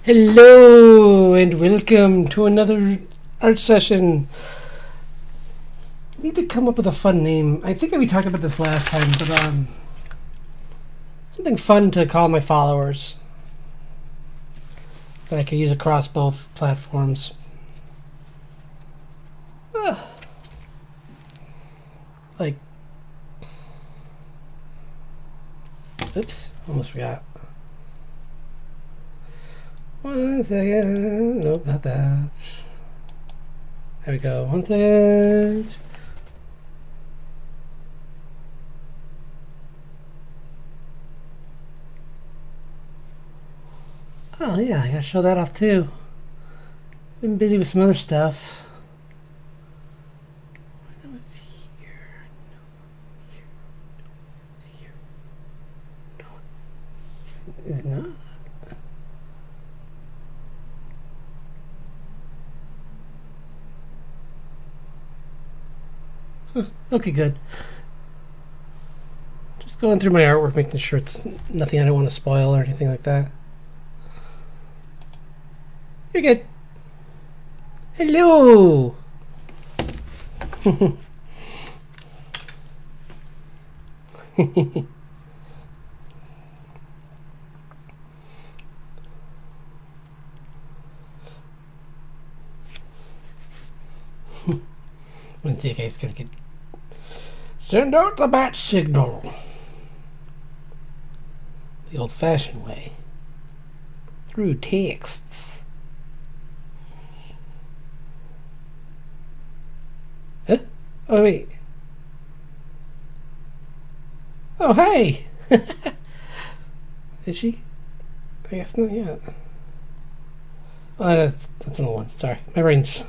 Hello and welcome to another art session. Need to come up with a fun name. I think we talked about this last time, but something fun to call my followers that I could use across both platforms. Like, oops, almost forgot. 1 second. Nope, not that. There we go. 1 second. Oh yeah, I gotta show that off too. Been busy with some other stuff. Is it not? Huh. Okay, good. Just going through my artwork, making sure it's nothing I don't want to spoil or anything like that. You're good. Hello! I think it's gonna get. Send out the bat signal. The old fashioned way. Through texts. Huh? Oh, wait. Oh, hey! Is she? I guess not yet. Oh, that's another one. Sorry. My brain's.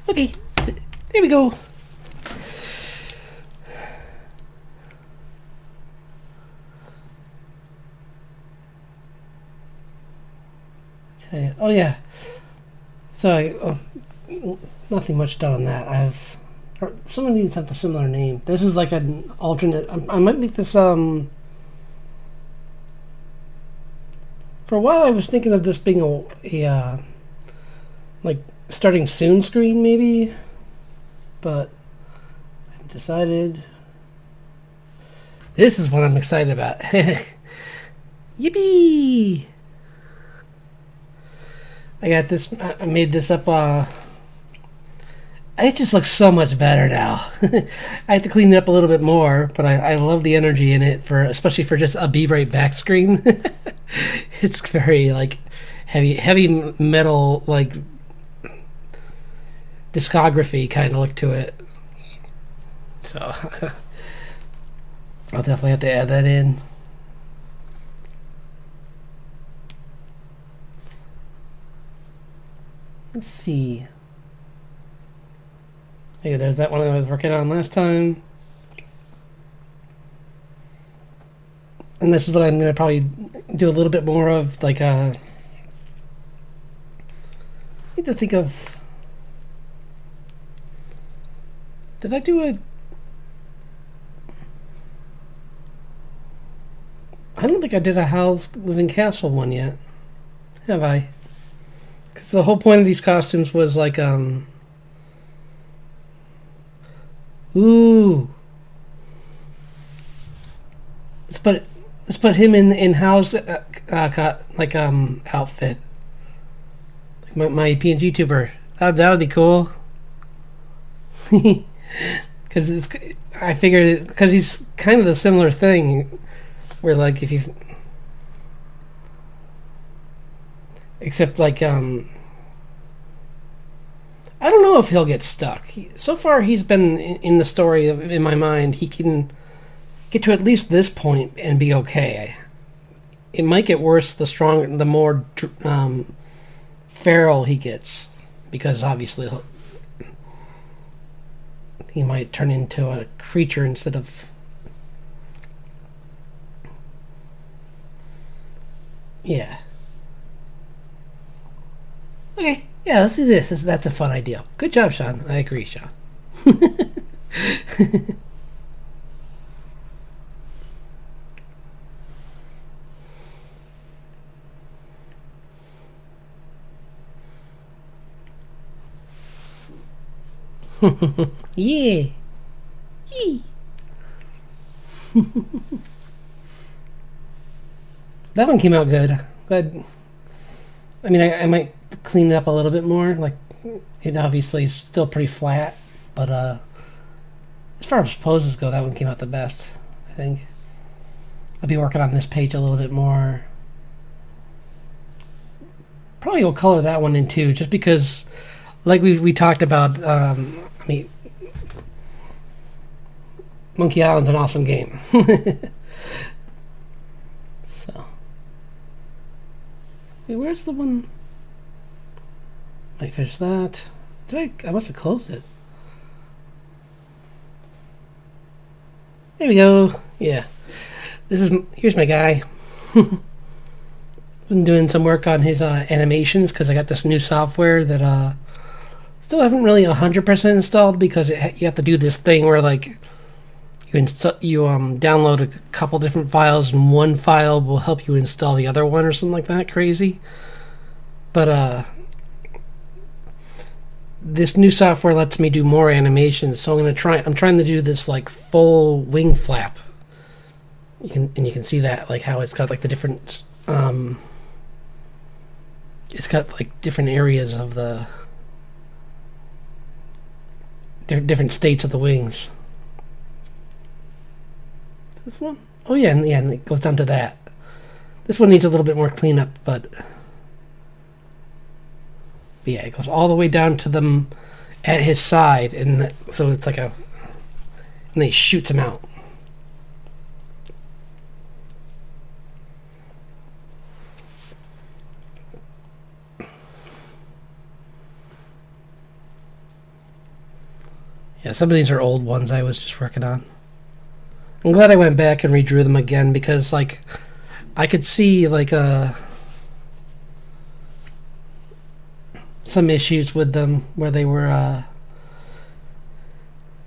Okay, there we go. Okay. Oh yeah. So nothing much done on that. Someone needs something similar name. This is like an alternate. I might make this For a while, I was thinking of this being a like starting soon screen maybe, but I've decided this is what I'm excited about. Yippee! I got this. I made this up. It just looks so much better now. I have to clean it up a little bit more, but I love the energy in it especially for just a Be Right Back screen. It's very like heavy metal like discography kind of look to it. So I'll definitely have to add that in. Let's see. Yeah, there's that one I was working on last time. And this is what I'm going to probably do a little bit more of, like I need to think of. Did I do a? I don't think I did a Howl's Moving Castle one yet. Have I? Because the whole point of these costumes was like, ooh. Let's put him in Howl's outfit. Like my PNG YouTuber. That would be cool. Because I figured because he's kind of the similar thing, where like if he's, except like I don't know if he'll get stuck. So far he's been in the story in my mind. He can get to at least this point and be okay. It might get worse the more feral he gets, because obviously he might turn into a creature instead of. Yeah. Okay, Yeah, let's do this. That's a fun idea. Good job, Sean. I agree, Sean. Yeah. Yee. That one came out good. But I mean, I might clean it up a little bit more. Like, it obviously is still pretty flat, but as far as poses go, that one came out the best, I think. I'll be working on this page a little bit more. Probably will color that one in too, just because, like we talked about. I mean, Monkey Island's an awesome game. So, wait, where's the one? Might finish that. I must have closed it. There we go. Yeah. Here's my guy. Been doing some work on his animations because I got this new software that still haven't really 100% installed because you have to do this thing where like you download a couple different files and one file will help you install the other one or something like that crazy. But this new software lets me do more animations, so I'm trying to do this like full wing flap. You can see that, like how it's got like the different it's got like different areas of the different states of the wings. This one? Oh yeah, and it goes down to that. This one needs a little bit more cleanup, but yeah, it goes all the way down to them at his side, and so it's like and then he shoots him out. Yeah, some of these are old ones I was just working on. I'm glad I went back and redrew them again because, like, I could see like some issues with them where they were. I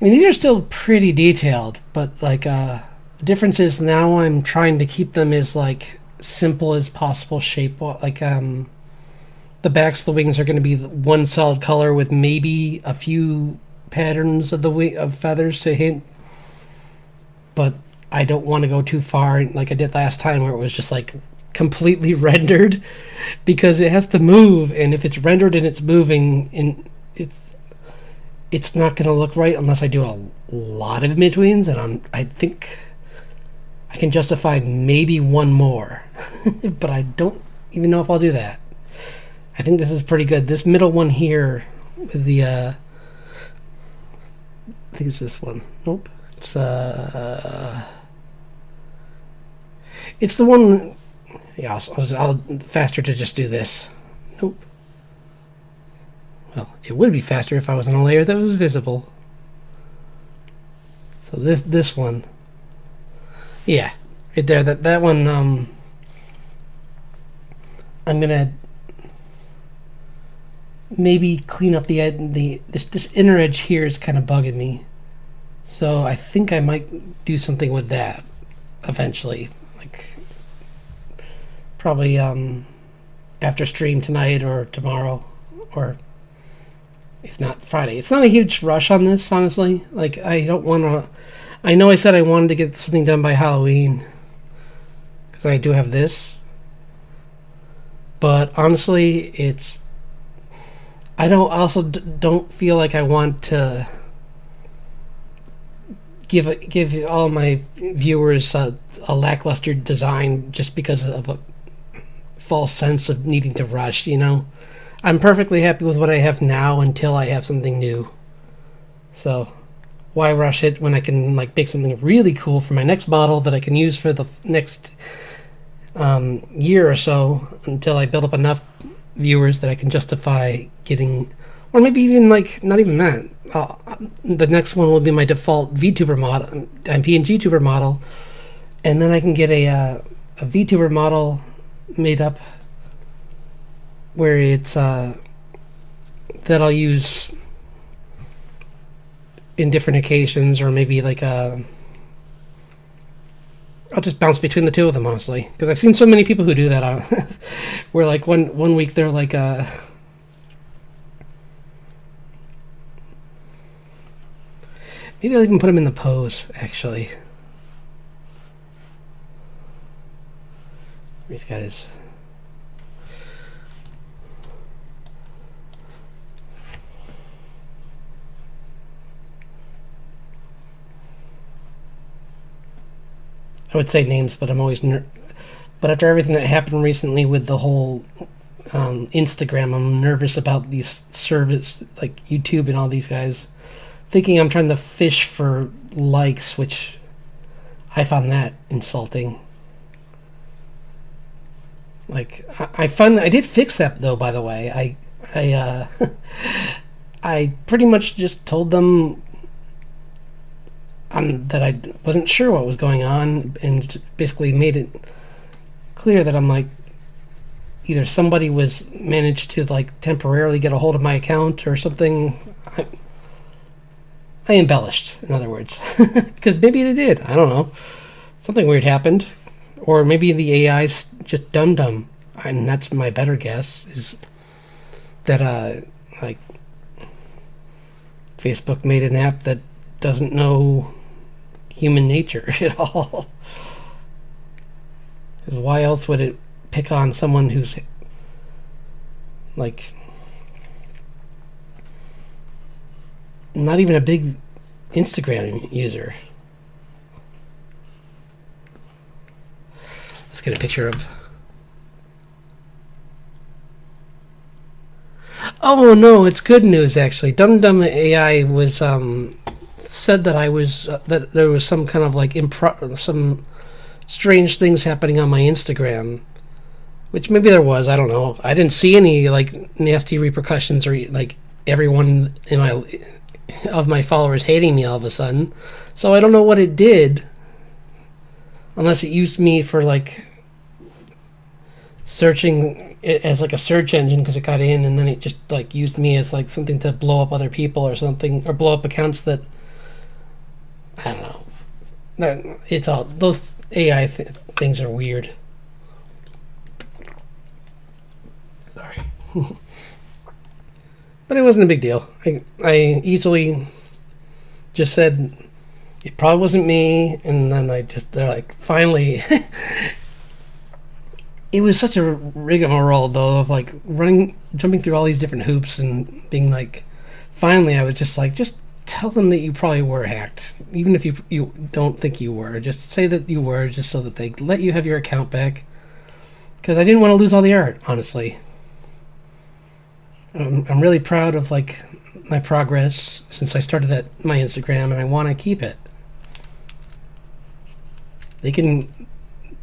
mean, these are still pretty detailed, but like the difference is now I'm trying to keep them as like simple as possible shape. Like the backs of the wings are going to be one solid color with maybe a few patterns of of feathers to hint, but I don't want to go too far like I did last time where it was just like completely rendered, because it has to move, and if it's rendered and it's moving, and it's not going to look right unless I do a lot of in-betweens, and I think I can justify maybe one more but I don't even know if I'll do that. I think this is pretty good. This middle one here with the I think it's this one. Nope. It's the one. Yeah, I'll faster to just do this. Nope. Well, it would be faster if I was on a layer that was visible. So this one. Yeah, right there. That one. I'm gonna maybe clean up the edge. This inner edge here is kind of bugging me. So I think I might do something with that eventually, like probably after stream tonight or tomorrow, or if not Friday. It's not a huge rush on this, honestly. Like, I don't want to. I know I said I wanted to get something done by Halloween because I do have this, but honestly, I don't feel like I want to give all my viewers a lackluster design just because of a false sense of needing to rush, you know? I'm perfectly happy with what I have now until I have something new. So why rush it when I can like make something really cool for my next model that I can use for the next year or so until I build up enough viewers that I can justify getting, or maybe even like not even that. The next one will be my default VTuber model, PNG tuber model, and then I can get a VTuber model made up where it's that I'll use in different occasions, or maybe like I'll just bounce between the two of them, honestly, because I've seen so many people who do that. Where like one week they're like maybe I'll even put them in the pose, actually. He's got his. I would say names, but I'm always but after everything that happened recently with the whole Instagram, I'm nervous about these service like YouTube and all these guys, thinking I'm trying to fish for likes, which I found that insulting. Like I did fix that though. By the way, I pretty much just told them that I wasn't sure what was going on, and basically made it clear that I'm like, either somebody was managed to like temporarily get a hold of my account or something. I embellished, in other words, because maybe they did. I don't know. Something weird happened, or maybe the AI's just dumb, and that's my better guess, is that like Facebook made an app that doesn't know human nature at all. Because why else would it pick on someone who's like not even a big Instagram user? Let's get a picture of. Oh no, it's good news actually. Dum AI was said that I was that there was some kind of like some strange things happening on my Instagram, which maybe there was. I don't know. I didn't see any like nasty repercussions or like everyone in my followers hating me all of a sudden. So I don't know what it did, unless it used me for like searching it as like a search engine, because it got in, and then it just like used me as like something to blow up other people or something, or blow up accounts that I don't know. It's all those AI things are weird. Sorry. But it wasn't a big deal. I easily just said it probably wasn't me, and then they're like, finally. It was such a rigmarole though, of like jumping through all these different hoops and being like, finally I was just like, just tell them that you probably were hacked, even if you don't think you were. Just say that you were, just so that they let you have your account back. Because I didn't want to lose all the art, honestly. I'm really proud of like my progress since I started my Instagram, and I want to keep it.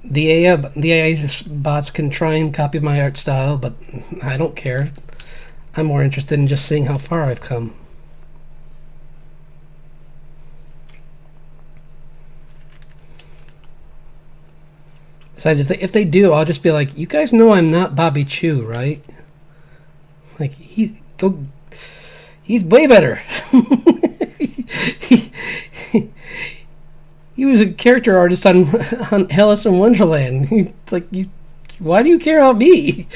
The AI bots can try and copy my art style, but I don't care. I'm more interested in just seeing how far I've come. Besides, if they do, I'll just be like, you guys know I'm not Bobby Chu, right? Like, he's way better. He was a character artist on Alice in Wonderland. It's like, why do you care about me?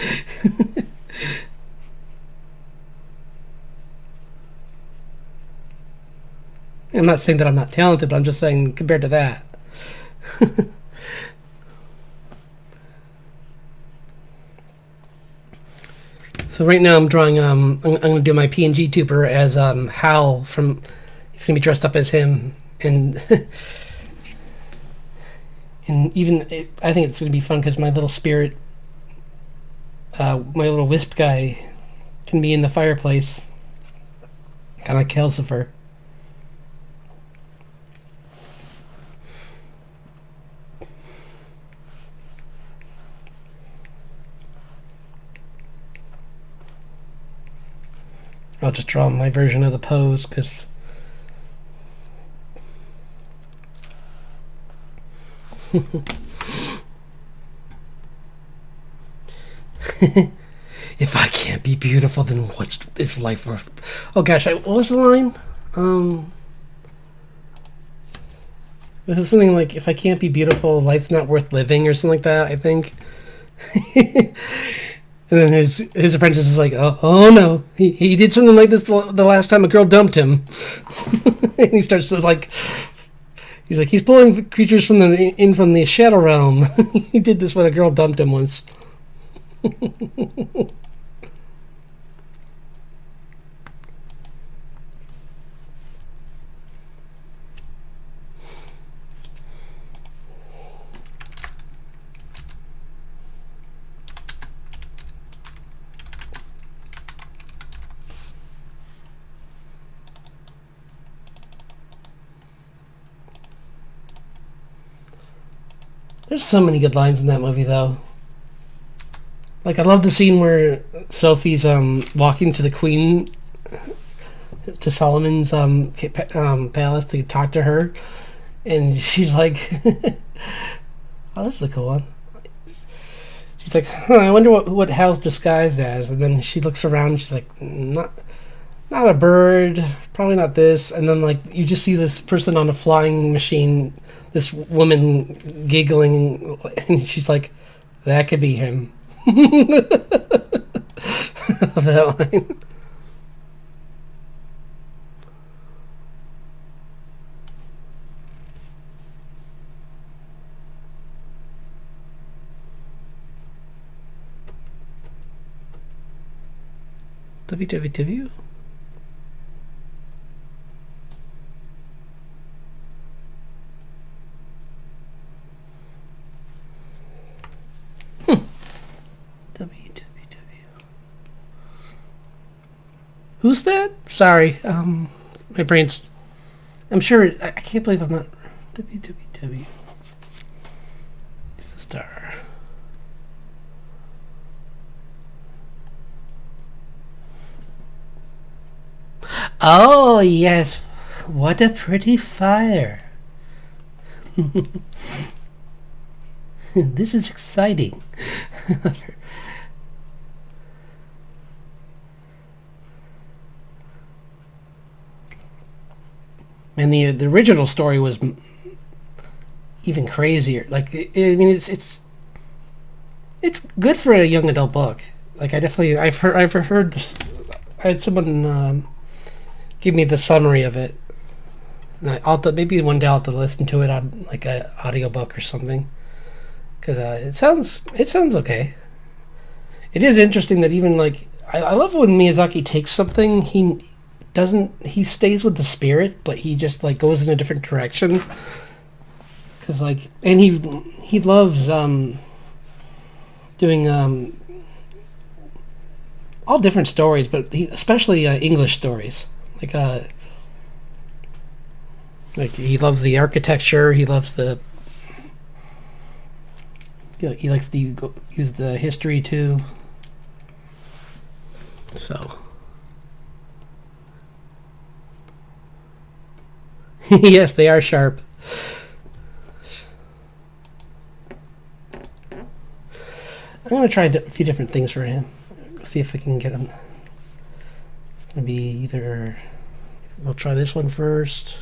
I'm not saying that I'm not talented, but I'm just saying compared to that. So right now I'm drawing. I'm going to do my PNG tuber as Hal from. He's going to be dressed up as him, and and even I think it's going to be fun because my little spirit, my little wisp guy, can be in the fireplace, kind of like Calcifer. I'll just draw my version of the pose, because If I can't be beautiful, then what's is life worth? Oh gosh, what was the line? Was it something like, if I can't be beautiful, life's not worth living, or something like that, I think. And then his apprentice is like, oh no, he did something like this the last time a girl dumped him. And he starts to like, he's pulling creatures from the shadow realm. He did this when a girl dumped him once. There's so many good lines in that movie, though. Like, I love the scene where Sophie's walking to the Queen, to Solomon's palace to talk to her, and she's like, "Oh, that's the cool one." She's like, I wonder what Hal's disguised as. And then she looks around, and she's like, not a bird, probably not this. And then like you just see this person on a flying machine, this woman giggling, and she's like, that could be him. That line. WWW? WWW. Who's that? Sorry. My brain's... I'm sure... I can't believe I'm not... WWW. It's the star. Oh, yes. What a pretty fire. This is exciting. And the original story was even crazier. Like, I mean, it's good for a young adult book. Like, I've heard this. I had someone give me the summary of it. And maybe one day I'll have to listen to it on like an audiobook or something, because it sounds okay. It is interesting that even like I love when Miyazaki takes something, he stays with the spirit, but he just like goes in a different direction. Because like, and he loves doing all different stories, but especially English stories. Like he loves the architecture. He loves he likes to use the history too. So yes, they are sharp. I'm gonna try a few different things for him. See if I can get him. It's gonna be either. We'll try this one first.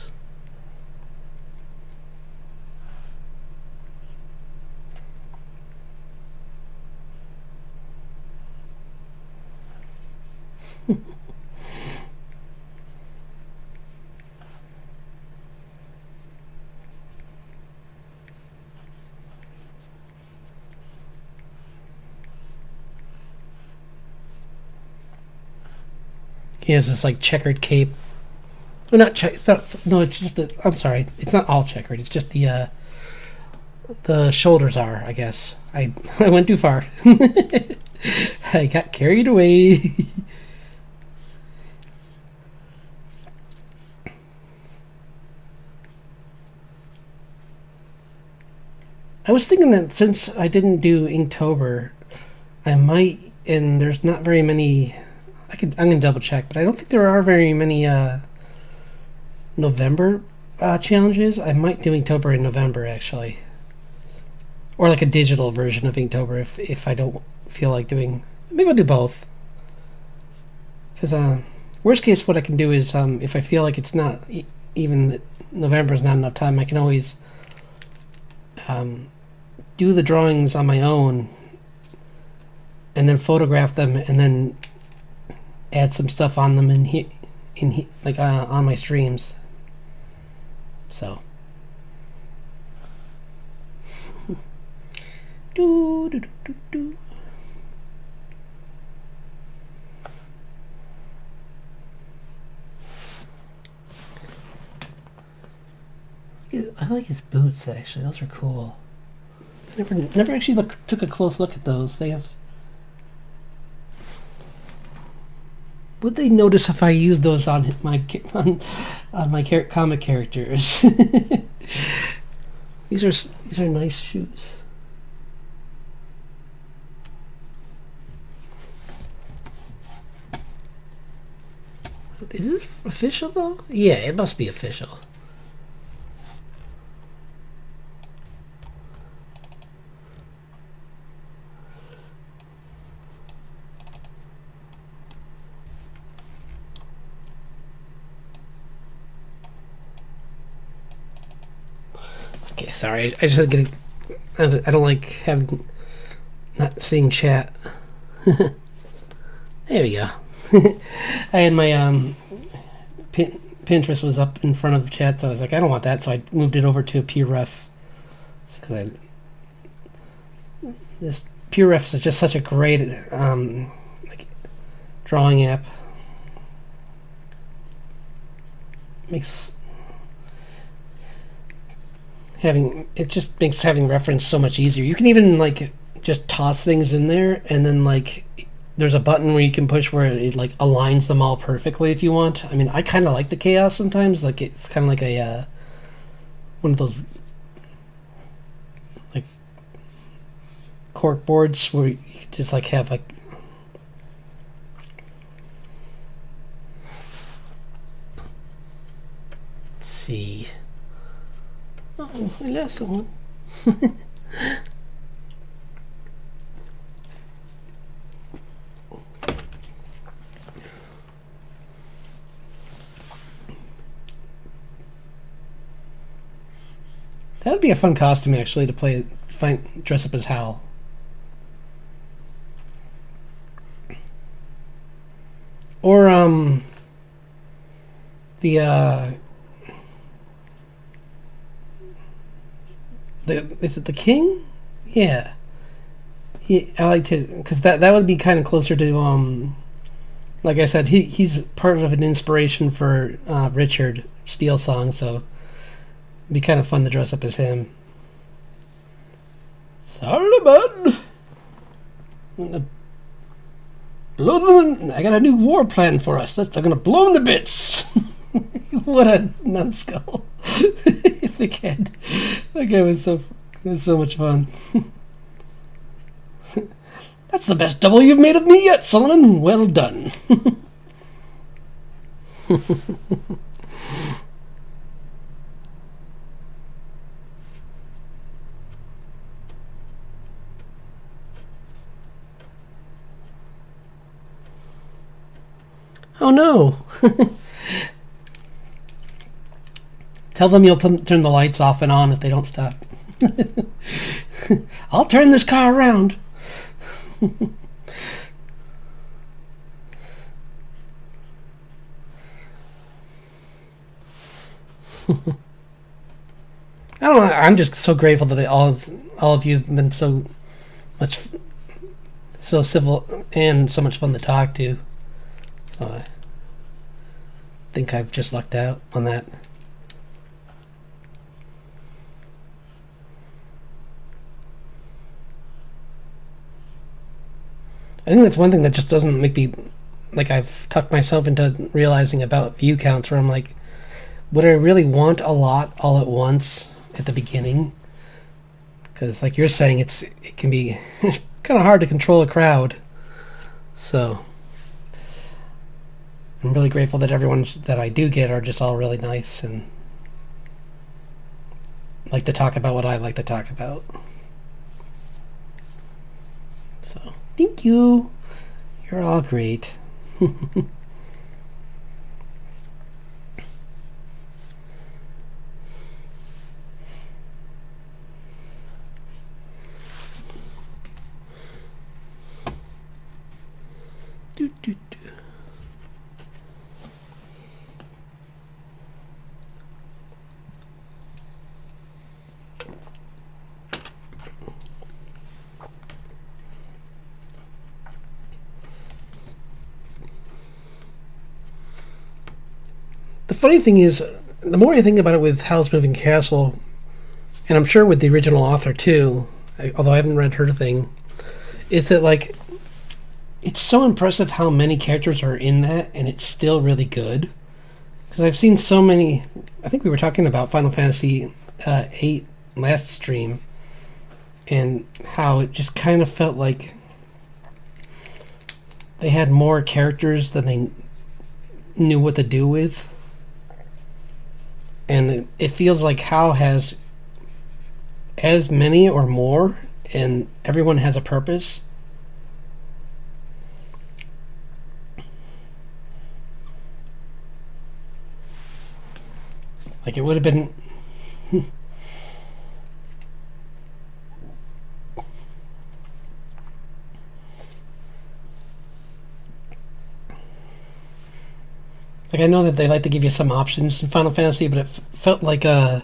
He has this like checkered cape. Well, not check. It's not. No, it's just. I'm sorry. It's not all checkered. It's just the shoulders are. I guess I went too far. I got carried away. I was thinking that since I didn't do Inktober, I might. And there's not very many. I'm gonna double check, but I don't think there are very many November challenges. I might do Inktober in November actually, or like a digital version of Inktober if I don't feel like doing Maybe I'll do both. Because worst case, what I can do is if I feel like it's not even November is not enough time, I can always do the drawings on my own and then photograph them and then add some stuff on them like on my streams. So. do, do, do, do, do. I like his boots, actually. Those are cool. I never actually took a close look at those. They have... Would they notice if I use those on my comic characters? These are nice shoes. Is this official though? Yeah, it must be official. Okay, sorry. I just had to get. I don't like not seeing chat. There we go. I had my Pinterest was up in front of the chat, so I was like, I don't want that, so I moved it over to PureRef. This PureRef is just such a great like drawing app. It just makes having reference so much easier. You can even like just toss things in there, and then like there's a button where you can push where it like aligns them all perfectly if you want. I mean, I kind of like the chaos sometimes. Like it's kind of like a one of those like cork boards where you just like have like. Let's see. Oh, I lost someone. That would be a fun costume, actually, to dress up as Hal. Or is it the King? Yeah. I like to, because that would be kind of closer to like I said, he's part of an inspiration for Richard Steele song, so it'd be kind of fun to dress up as him. Sorry, bud. I got a new war plan for us. I'm gonna blow him to bits. What a numbskull. The kid. That guy was so much fun. That's the best double you've made of me yet, Solomon. Well done. Oh no. Tell them you'll turn the lights off and on if they don't stop. I'll turn this car around. I don't know. I'm just so grateful that all of you have been so civil and so much fun to talk to. So I think I've just lucked out on that. I think that's one thing that just doesn't make me, like, I've tucked myself into realizing about view counts, where I'm like, would I really want a lot all at once at the beginning? Because like you're saying, it can be kind of hard to control a crowd. So I'm really grateful that everyone's that I do get are just all really nice and like to talk about what I like to talk about. So thank you. You're all great. Do, do, do. The funny thing is, the more I think about it with Howl's Moving Castle, and I'm sure with the original author too, although I haven't read her thing, is that like it's so impressive how many characters are in that, and it's still really good. Because I've seen so many. I think we were talking about Final Fantasy VIII last stream, and how it just kind of felt like they had more characters than they knew what to do with. And it feels like Hal has as many or more, and everyone has a purpose. Like it would have been... Like, I know that they like to give you some options in Final Fantasy, but it felt like I'm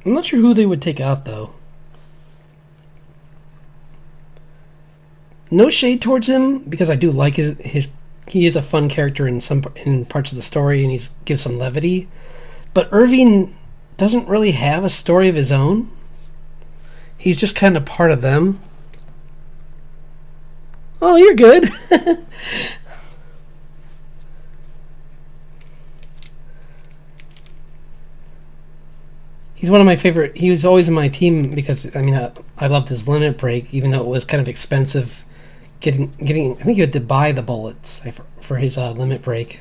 not sure who they would take out, though. No shade towards him, because I do like his he is a fun character in parts of the story, and he gives some levity. But Irving doesn't really have a story of his own. He's just kind of part of them. Oh, you're good. He's one of my favorite. He was always in my team because, I mean, I loved his limit break, even though it was kind of expensive. Getting. I think you had to buy the bullets for his limit break.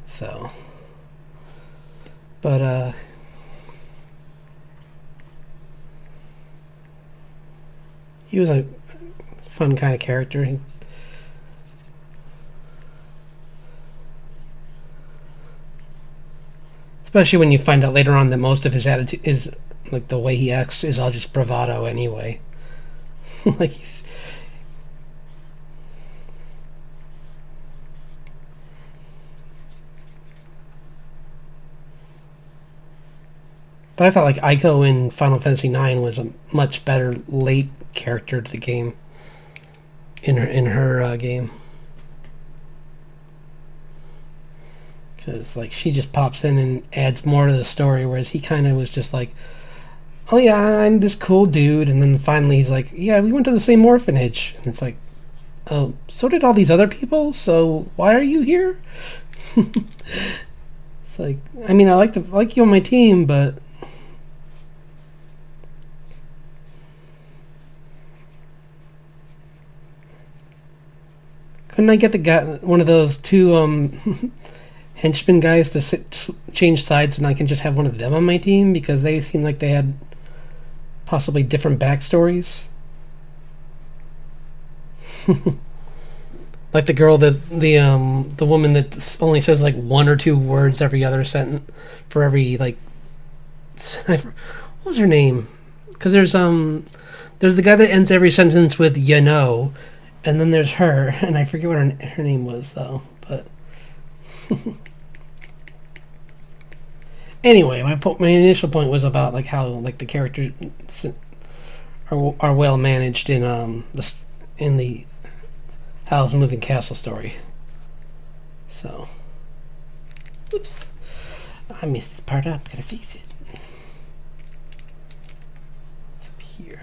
So, but he was a fun kind of character. Especially when you find out later on that most of his attitude is, like, the way he acts is all just bravado anyway. Like he's... But I thought like Aiko in Final Fantasy IX was a much better late character to the game. In her game. Because like she just pops in and adds more to the story, whereas he kind of was just like, oh yeah, I'm this cool dude, and then finally he's like, yeah, we went to the same orphanage, and it's like, oh, so did all these other people, so why are you here? It's like, I mean, I like you on my team, but couldn't I get the guy, one of those two henchmen guys to change sides, and I can just have one of them on my team, because they seem like they had possibly different backstories. Like the girl that the woman that only says like one or two words every other sentence for every like what was her name? Because there's the guy that ends every sentence with you know, and then there's her, and I forget what her name was though, but anyway, my initial point was about like how like the characters are well managed in the Howl's Moving Castle story. So, oops, I messed this part up. Gotta fix it. It's up here.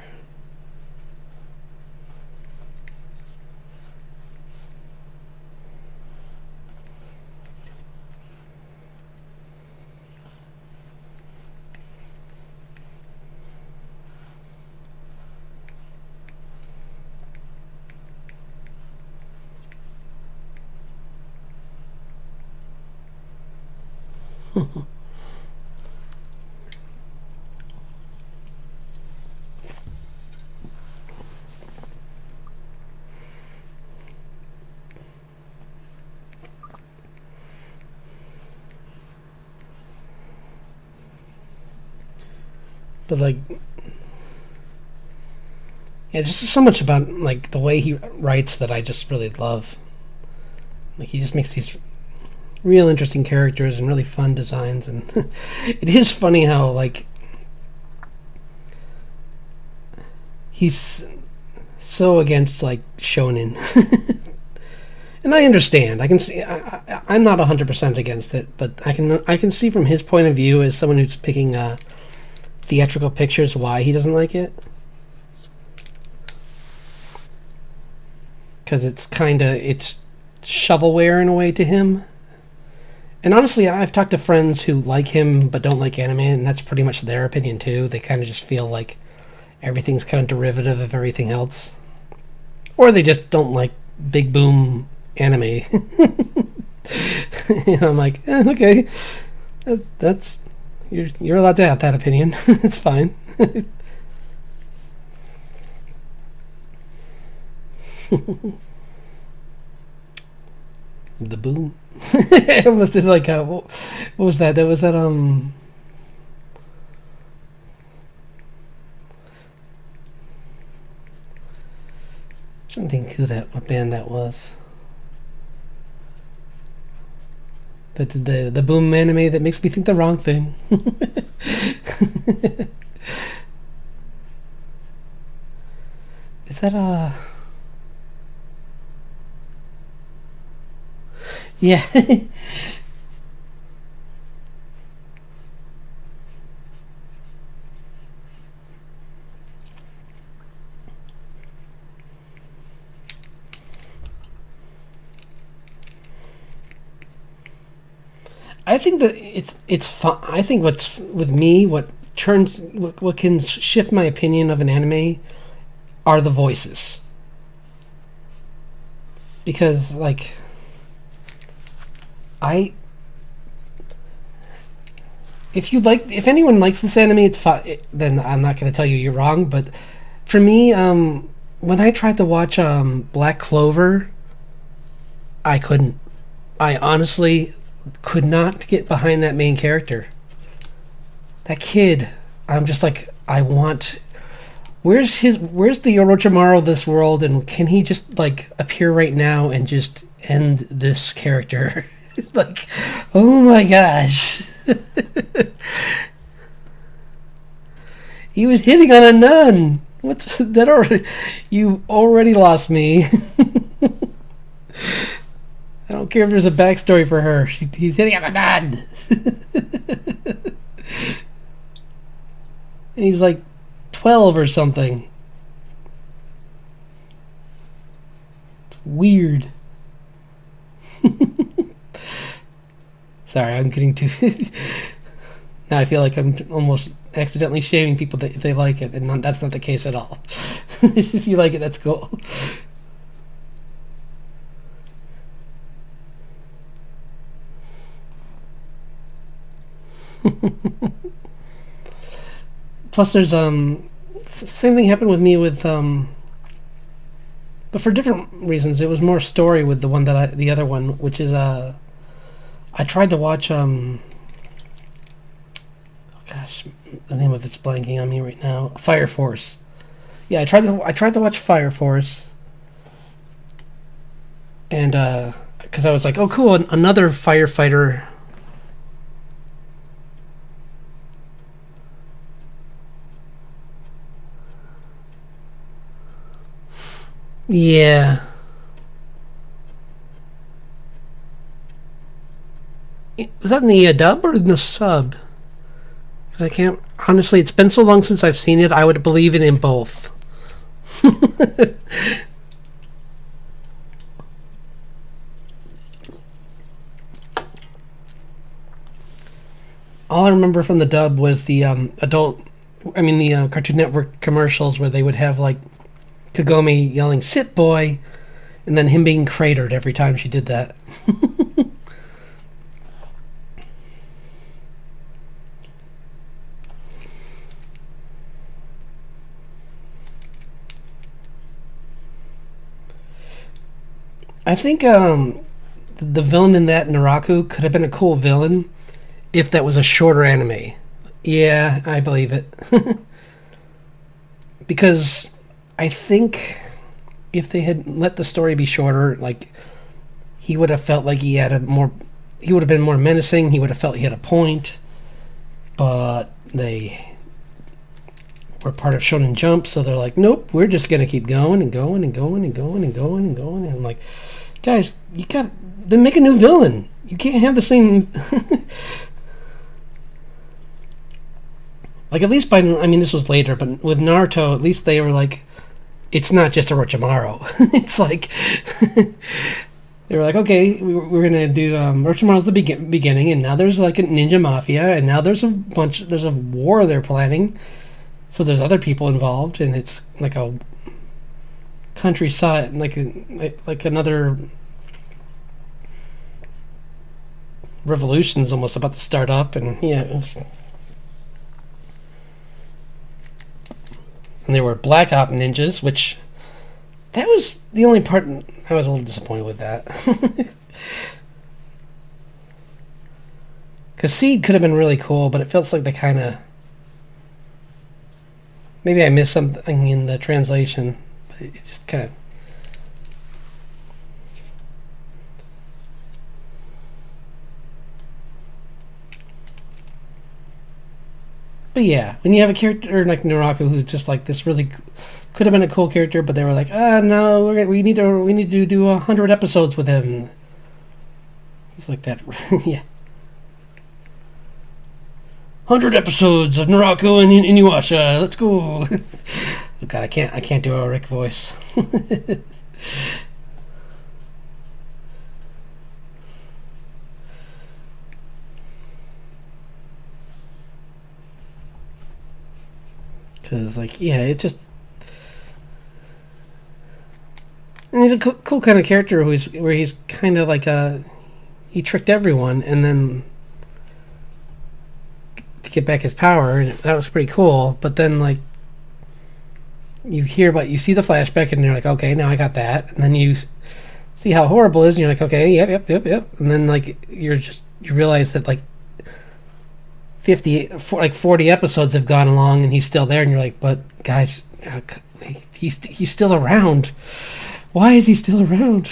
But like, yeah, just so much about like the way he writes that I just really love. Like he just makes these real interesting characters and really fun designs, and it is funny how like he's so against like shonen. And I understand. I can see. I'm not 100% against it, but I can see from his point of view as someone who's picking theatrical pictures why he doesn't like it. Because it's shovelware in a way to him. And honestly, I've talked to friends who like him but don't like anime, and that's pretty much their opinion too. They kind of just feel like everything's kind of derivative of everything else, or they just don't like big boom anime. And I'm like, okay, that's you're allowed to have that opinion. It's fine. The boom. I almost did like what was that? That was that trying to think what band that was. The boom anime that makes me think the wrong thing. Is that yeah. I think that it's fun. I think what's with me, what can shift my opinion of an anime are the voices, because like I if anyone likes this anime, it's fine. Then I'm not going to tell you you're wrong. But for me, when I tried to watch Black Clover, I couldn't. I honestly could not get behind that main character. That kid, I'm just like, I want. Where's the Orochimaru of this world, and can he just like appear right now and just end this character? Like, oh my gosh. He was hitting on a nun. What's that already? You already lost me. I don't care if there's a backstory for her. He's hitting on a nun. And he's like 12 or something. It's weird. Sorry, I'm getting too... Now I feel like I'm almost accidentally shaming people if they like it, and that's not the case at all. If you like it, that's cool. Plus, there's same thing happened with me with but for different reasons. It was more story with the other one, which is I tried to watch oh gosh, the name of it's blanking on me right now. Fire Force. Yeah, I tried to watch Fire Force, and because I was like, oh cool, another firefighter. Yeah. Was that in the dub or in the sub? 'Cause I can't... Honestly, it's been so long since I've seen it, I would believe it in both. All I remember from the dub was the the Cartoon Network commercials where they would have, like, Kagome yelling, "Sit, boy!" and then him being cratered every time she did that. I think the villain in that, Naraku, could have been a cool villain if that was a shorter anime. Yeah, I believe it. Because I think if they had let the story be shorter, like he would have felt like he would have been more menacing. He would have felt he had a point, but they were part of Shonen Jump, so they're like, nope, we're just gonna keep going and going and going and going and going and going. And I'm like, guys, you got then make a new villain. You can't have the same. Like at least I mean, this was later, but with Naruto, at least they were like, it's not just Orochimaru. It's like they were like, okay, we're gonna do Orochimaru's the beginning, and now there's like a ninja mafia, and now there's a war they're planning. So there's other people involved, and it's like a countryside, like another revolution's almost about to start up, and yeah. And there were Black Op ninjas, which that was the only part I was a little disappointed with that. Because Seed could have been really cool, but it feels like they kind of maybe I missed something in the translation, but it just kind of. But yeah, when you have a character like Naraku who's just like this really could have been a cool character, but they were like, no, we need to do 100 episodes with him. It's like that, yeah. 100 episodes of Naraku and Inuyasha. Let's go. Oh God, I can't do a Rick voice. Because like yeah, it just and he's a cool kind of character where he's kind of like he tricked everyone and then to get back his power, and that was pretty cool. But then like you see the flashback and you're like, okay, now I got that, and then you see how horrible it is, and you're like, okay, yep, and then like you realize that like 40 episodes have gone along and he's still there, and you're like, but guys, he's still around. Why is he still around?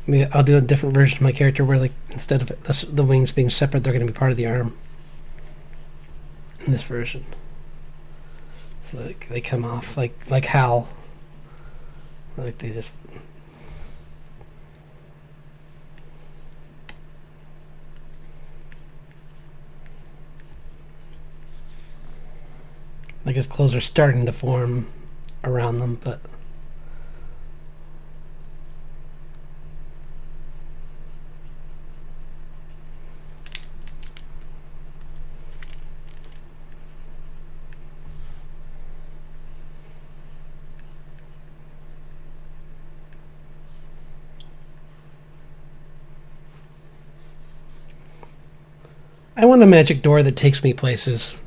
Maybe I'll do a different version of my character where, like, instead of the wings being separate, they're going to be part of the arm. In this version, so like they come off like Hal, like they just. Like his clothes are starting to form around them, but. I want a magic door that takes me places.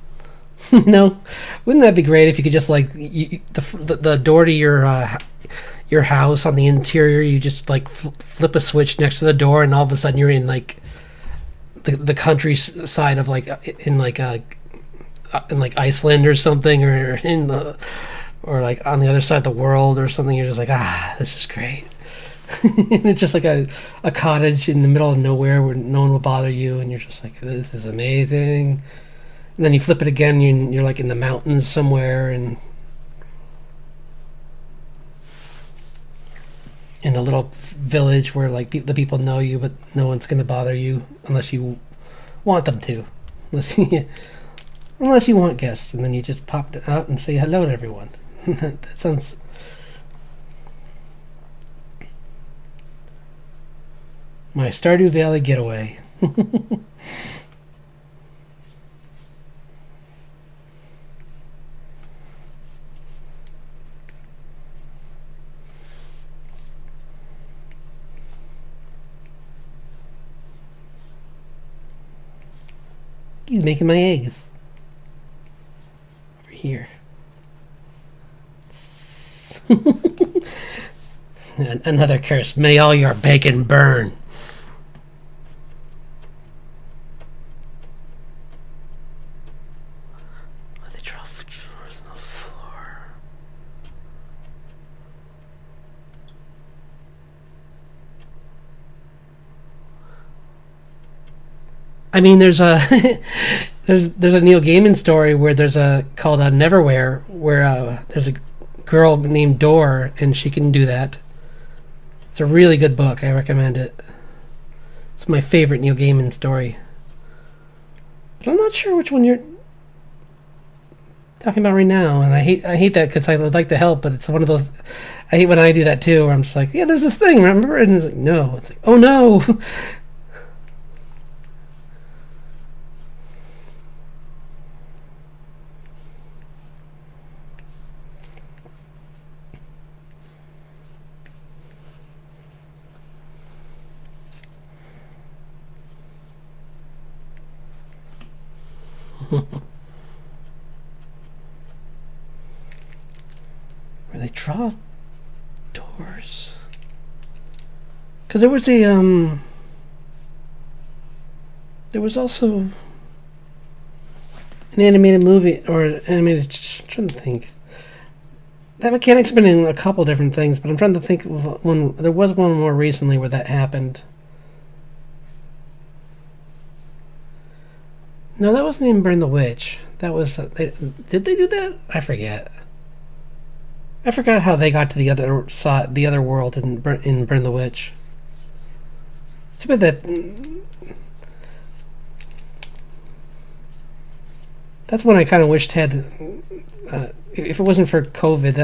No, wouldn't that be great if you could just like the door to your house on the interior? You just like flip a switch next to the door, and all of a sudden you're in like the countryside of like in like Iceland or something, or like on the other side of the world or something. You're just like, this is great. And it's just like a cottage in the middle of nowhere where no one will bother you, and you're just like, this is amazing. And then you flip it again, you're like in the mountains somewhere, and in a little village where like the people know you, but no one's gonna bother you unless you want them to, unless you want guests, and then you just pop out and say hello to everyone. That sounds. My Stardew Valley getaway. He's making my eggs. Over here. Another curse. May all your bacon burn. They draw drawers on the floor. I mean, there's a there's a Neil Gaiman story where there's a called Neverwhere, where there's a girl named Dor, and she can do that. It's a really good book. I recommend it. It's my favorite Neil Gaiman story. But I'm not sure which one you're talking about right now, and I hate that because I would like to help, but it's one of those. I hate when I do that too, where I'm just like, yeah, there's this thing, remember? And it's like, no. It's like, oh no. Where they draw doors. Because there was there was also an animated movie, or an animated, I'm trying to think. That mechanic's been in a couple different things, but I'm trying to think of one. There was one more recently where that happened. No, that wasn't even Burn the Witch. That was did they do that? I forget. I forgot how they got to the other world in Burn the Witch. It's too bad that that's one I kind of wished had. If it wasn't for COVID,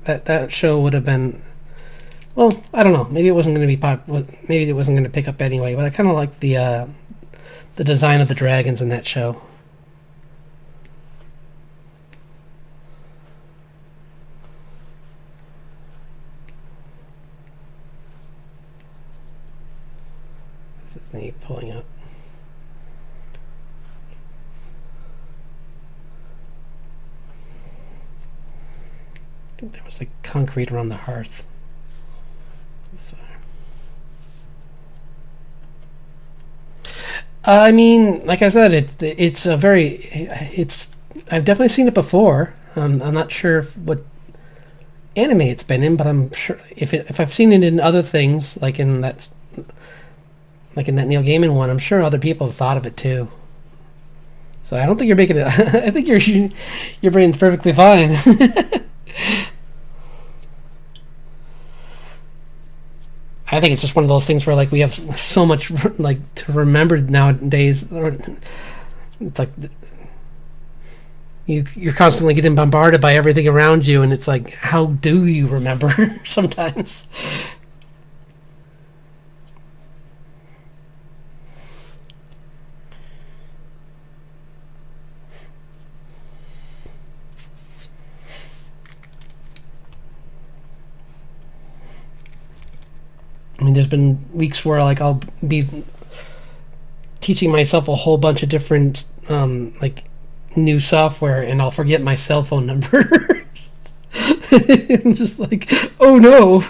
that show would have been. Well, I don't know. Maybe it wasn't going to be maybe it wasn't going to pick up anyway. But I kind of like the design of the dragons in that show. This is me pulling up. I think there was like concrete around the hearth. I mean, like I said, it's a very I've definitely seen it before. I'm not sure what anime it's been in, but I'm sure if I've seen it in other things, like in that Neil Gaiman one, I'm sure other people have thought of it too. So I don't think you're making it. I think your brain's perfectly fine. I think it's just one of those things where like we have so much like to remember nowadays. It's like you're constantly getting bombarded by everything around you, and it's like, how do you remember sometimes? I mean, there's been weeks where like I'll be teaching myself a whole bunch of different like new software, and I'll forget my cell phone number. I'm just like, oh no,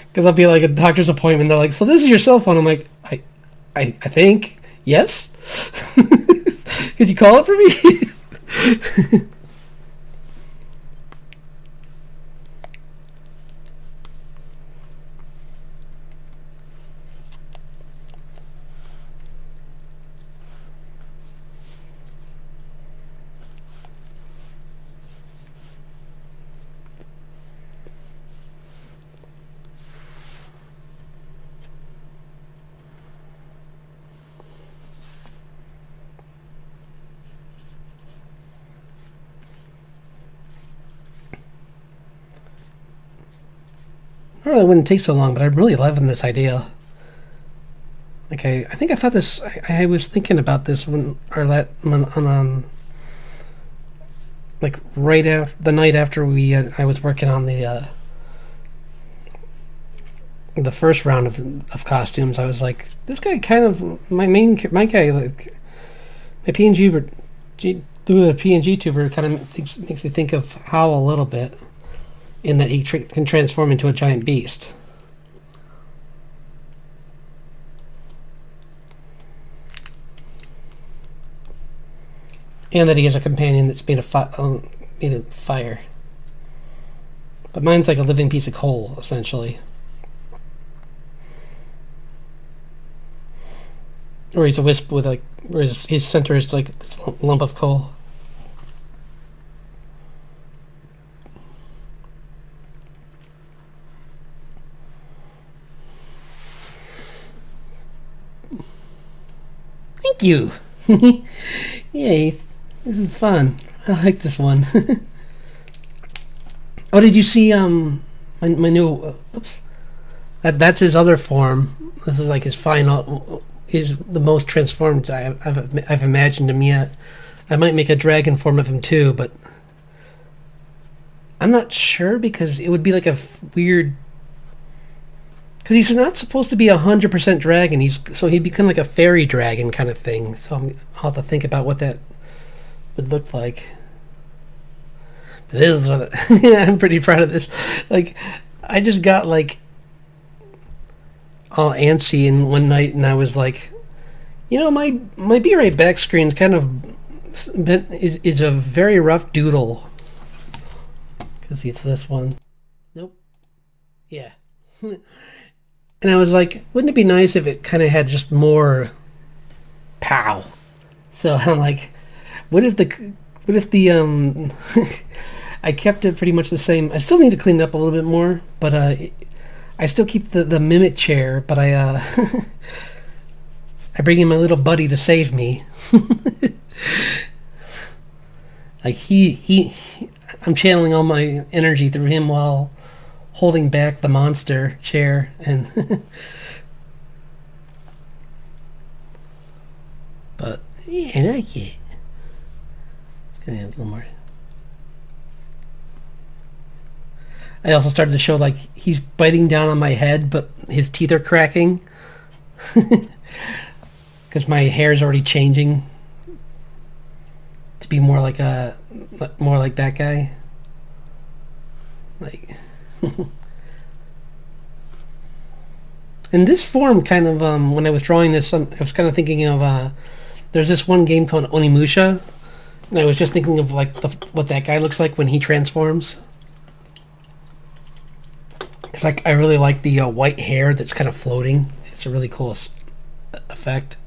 because I'll be like a doctor's appointment. They're like, so this is your cell phone. I'm like, I think yes. Could you call it for me? I really wouldn't take so long, but I'm really loving this idea. Like I think I thought this. I was thinking about this like right after the night after I was working on the first round of costumes. I was like, this guy kind of my guy. Like, My PNG through the PNG tuber kind of makes me think of How a little bit, in that he can transform into a giant beast. And that he has a companion that's made of fire. But mine's like a living piece of coal, essentially. Or he's a wisp with like, where his center is like this lump of coal. Thank you. Yay, this is fun. I like this one. Oh, did you see my new? Oops, that's his other form. This is like his final. Is the most transformed I've imagined him yet. I might make a dragon form of him too, but I'm not sure because it would be like a weird. Because he's not supposed to be 100% dragon. He'd become like a fairy dragon kind of thing. So I'll have to think about what that would look like. But this is what I'm pretty proud of this. Like, I just got like all antsy in one night, and I was like, my B-Ray back screen's kind of is a very rough doodle. Because it's this one. Nope. Yeah. And I was like, wouldn't it be nice if it kind of had just more pow? So I'm like, what if the I kept it pretty much the same. I still need to clean it up a little bit more, but I still keep the mimic chair, but I bring in my little buddy to save me. Like I'm channeling all my energy through him while holding back the monster chair, and but yeah, I like it. It's gonna have a little more. I also started to show like he's biting down on my head, but his teeth are cracking because my hair is already changing to be more like that guy. Like, and this form kind of when I was drawing this, I was kind of thinking of there's this one game called Onimusha, and I was just thinking of like what that guy looks like when he transforms. Because I really like the white hair that's kind of floating. It's a really cool effect.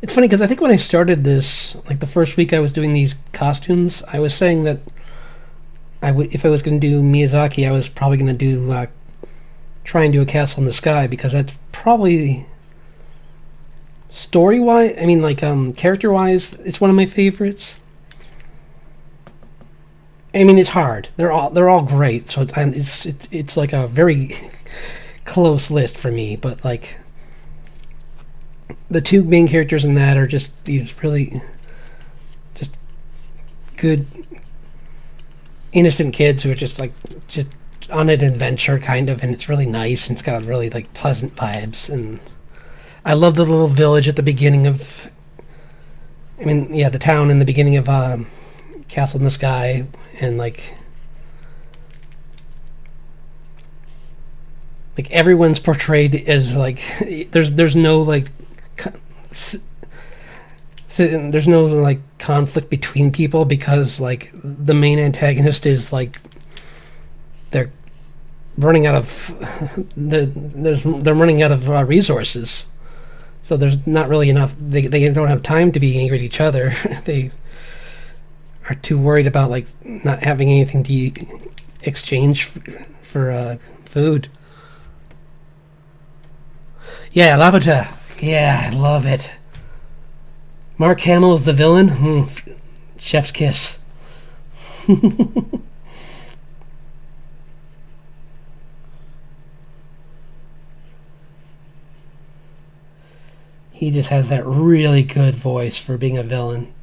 It's funny because I think when I started this, like the first week I was doing these costumes, I was saying that if I was going to do Miyazaki, I was probably going to do try and do a Castle in the Sky, because that's probably story-wise, I mean, like character-wise, it's one of my favorites. I mean, it's hard. They're all great, so it's like a very close list for me. But like the two main characters in that are just these really just good innocent kids who are just on an adventure kind of, and it's really nice, and it's got really like pleasant vibes. And I love the little village at the beginning of, I mean, yeah, the town in the beginning of Castle in the Sky, and like everyone's portrayed as like there's no like there's no like conflict between people, because like the main antagonist is like they're running out of they're running out of resources, so there's not really enough. They don't have time to be angry at each other. They are too worried about like not having anything to exchange for food. Yeah, Laputa. Yeah, I love it. Mark Hamill is the villain. Chef's kiss. He just has that really good voice for being a villain,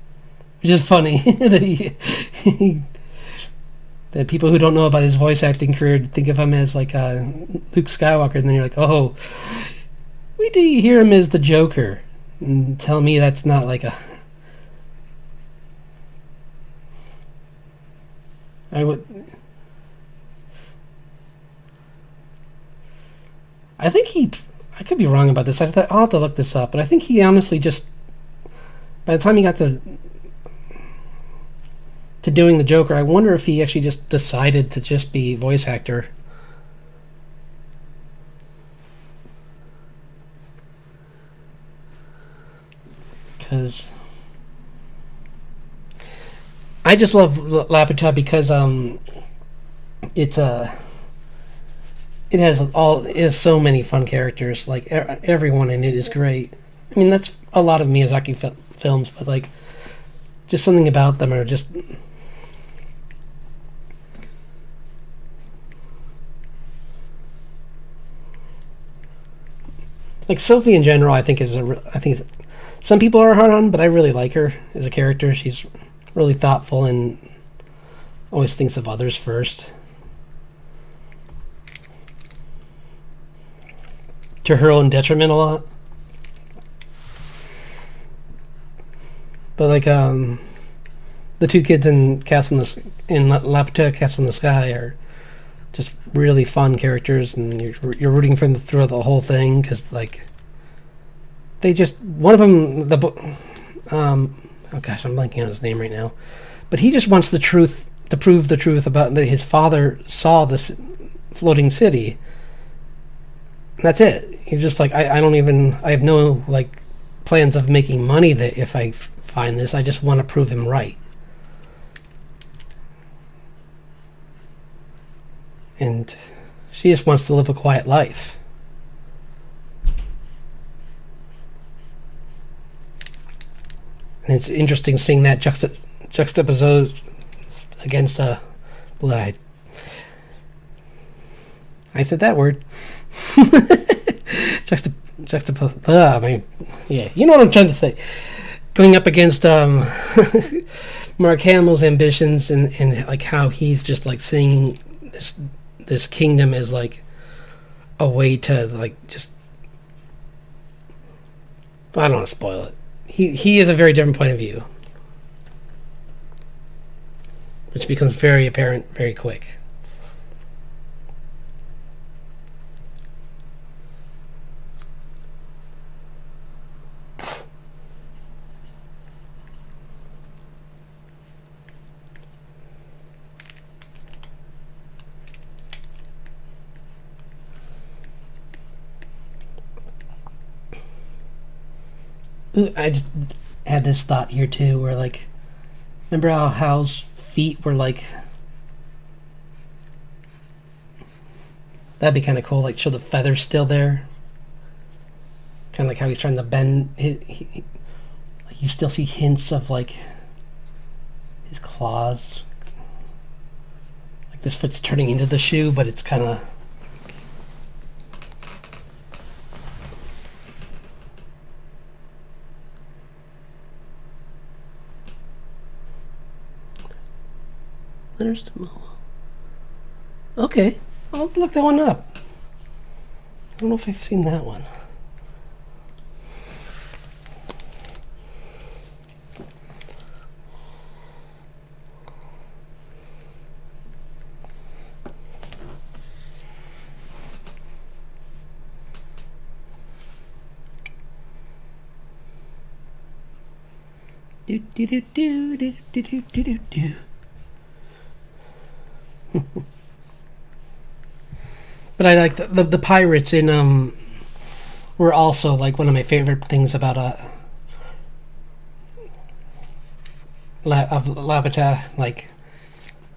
which is funny that that people who don't know about his voice acting career think of him as like Luke Skywalker, and then you're like, oh, we do hear him as the Joker, and tell me that's not like a. I would. I think he. I could be wrong about this. I'll have to look this up, but I think he honestly just. By the time he got to doing the Joker, I wonder if he actually just decided to just be voice actor. Because I just love Laputa because it's it has so many fun characters. Like everyone in it is great. I mean, that's a lot of Miyazaki films, but like just something about them are just. Like Sophie in general, I think some people are hard on, but I really like her as a character. She's really thoughtful and always thinks of others first. To her own detriment a lot. But like the two kids in Laputa Castle in the Sky are just really fun characters, and you're rooting for them throughout the whole thing because like they just one of them oh gosh, I'm blanking on his name right now, but he just wants the truth to prove the truth about that his father saw this floating city. That's it. He's just like I have no like plans of making money that if I find this. I just want to prove him right. And she just wants to live a quiet life. And it's interesting seeing that juxtaposed against a blood. I said that word. Juxtapose. I mean, yeah, you know what I'm trying to say. Going up against Mark Hamill's ambitions and like how he's just like seeing this kingdom as like a way to like just. I don't want to spoil it. He has a very different point of view, which becomes very apparent very quick. I just had this thought here too, where like, remember how Hal's feet were like, that'd be kind of cool, like show the feathers still there, kind of like how he's trying to bend. Like you still see hints of like his claws, like this foot's turning into the shoe, but it's kind of. There's the Moa. Okay, I'll look that one up. I don't know if I've seen that one. Do do do do do do do do do do. But I like the pirates in were also like one of my favorite things about Laputa. Like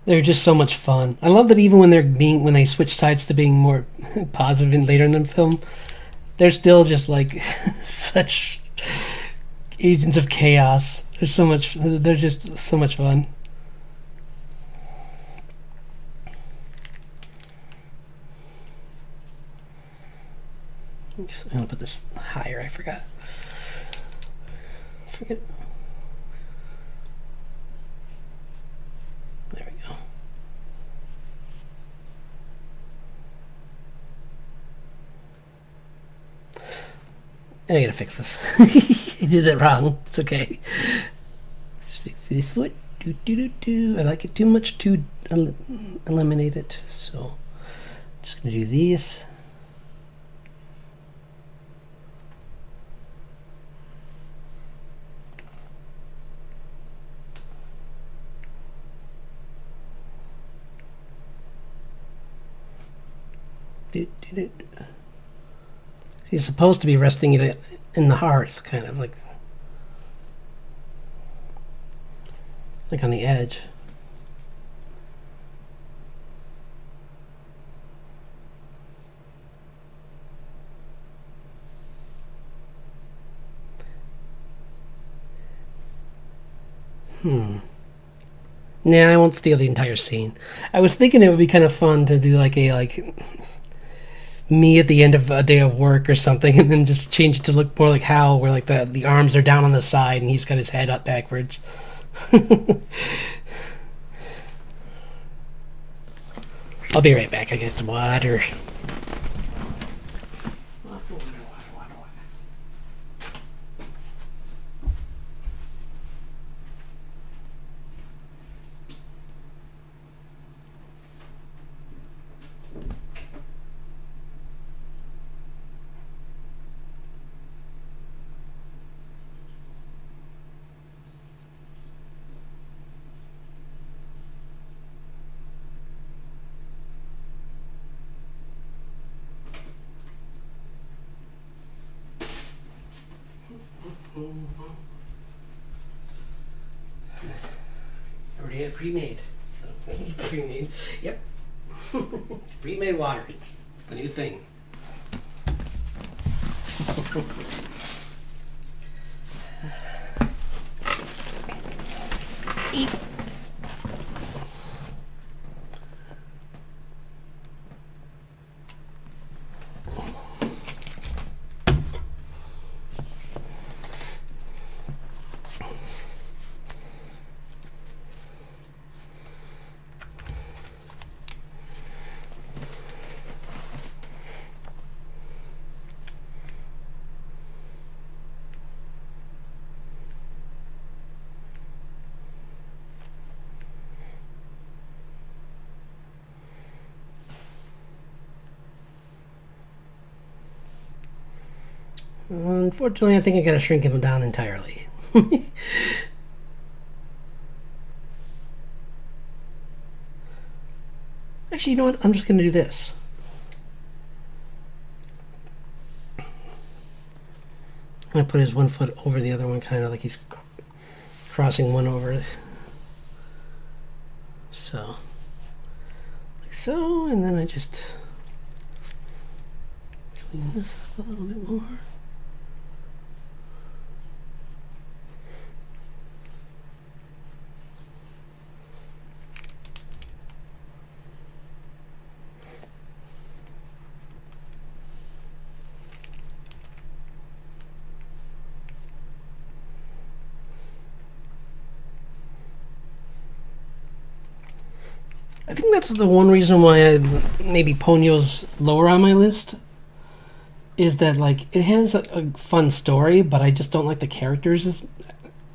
they're just so much fun. I love that even when they switch sides to being more positive and later in the film, they're still just like such agents of chaos. They're just so much fun. I'm gonna put this higher, I forgot. forget. There we go. I gotta fix this. I did that wrong. It's okay. Let's fix this foot. Do, do, do, do. I like it too much to eliminate it. So just gonna do these. He's supposed to be resting it in the hearth, kind of like on the edge. Nah, I won't steal the entire scene. I was thinking it would be kind of fun to do like me at the end of a day of work or something, and then just change it to look more like Hal, where like the arms are down on the side and he's got his head up backwards. I'll be right back. I get some water. I already had pre-made. So pre-made. Yep. Pre-made water. It's the new thing. Eat. Unfortunately, I think I gotta shrink him down entirely. Actually, you know what? I'm just gonna do this. I'm gonna put his one foot over the other one, kind of like he's crossing one over. So, like so, and then I just clean this up a little bit more. I think that's the one reason why maybe Ponyo's lower on my list, is that like it has a fun story, but I just don't like the characters,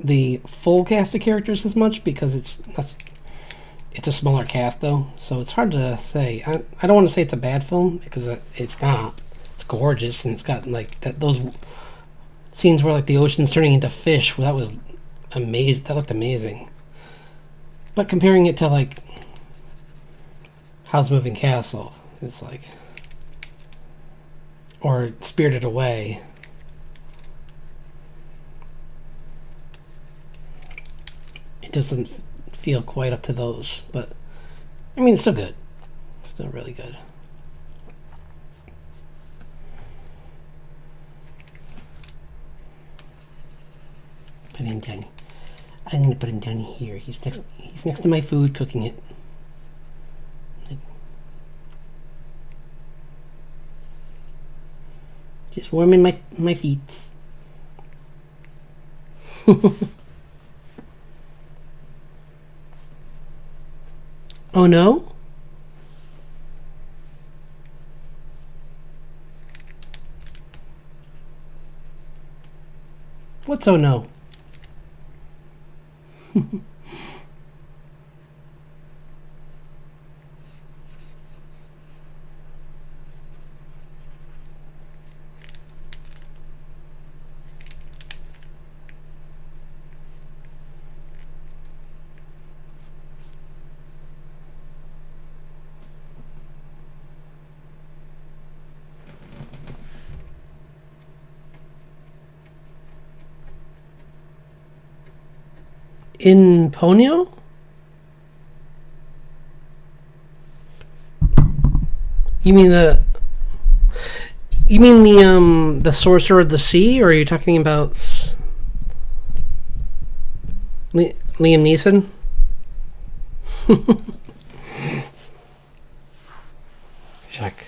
the full cast of characters as much, because it's a smaller cast though, so it's hard to say. I don't want to say it's a bad film, because it's not. It's gorgeous, and it's got like those scenes where like the ocean's turning into fish. Well, that was amazing. That looked amazing. But comparing it to like Howl's Moving Castle, it's like, or Spirited Away, it doesn't feel quite up to those. But I mean, it's still good. It's still really good. Put him down. I'm gonna put him down here. He's next to my food, cooking it. Just warming my feet. Oh no? What's oh no? In Ponyo? You mean the the Sorcerer of the Sea, or are you talking about Liam Neeson? Check.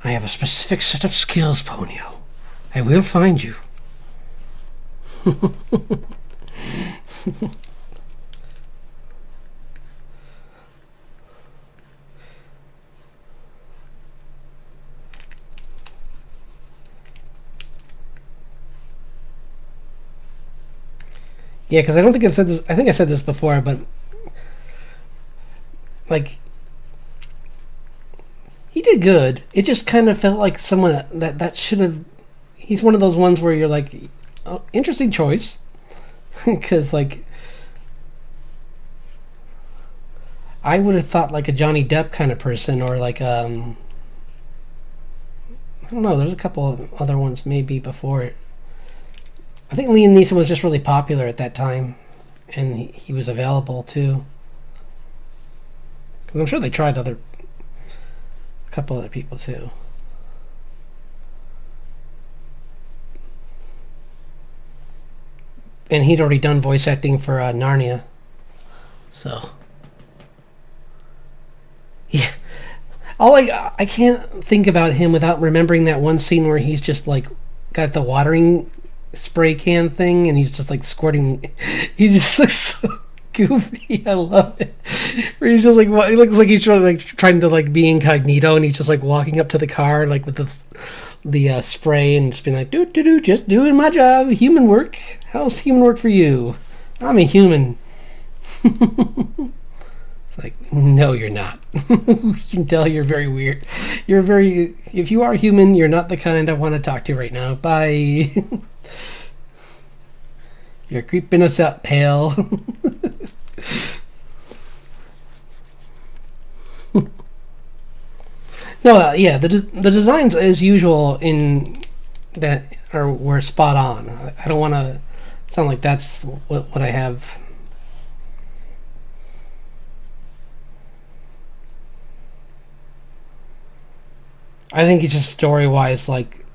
I have a specific set of skills, Ponyo. I will find you. Yeah, because I don't think I've said this. I think I said this before, but like he did good. It just kind of felt like someone that should have. He's one of those ones where you're like, oh, interesting choice, because like I would have thought like a Johnny Depp kind of person, or like I don't know. There's a couple of other ones maybe before it. I think Liam Neeson was just really popular at that time, and he was available too. Because I'm sure they tried a couple other people too. And he'd already done voice acting for Narnia, so yeah. I can't think about him without remembering that one scene where he's just like got the watering spray can thing, and he's just like squirting. He just looks so goofy. I love it. Where he's just like, he looks like he's trying to like be incognito, and he's just like walking up to the car like with the spray and just being like, do, just doing my job. Human work. How's human work for you? I'm a human. It's like, no, you're not. You can tell you're very weird. If you are human, you're not the kind I want to talk to right now. Bye. You're creeping us out, pal. No, yeah, the designs as usual in that were spot on. I don't want to sound like that's what I have. I think it's just story wise, like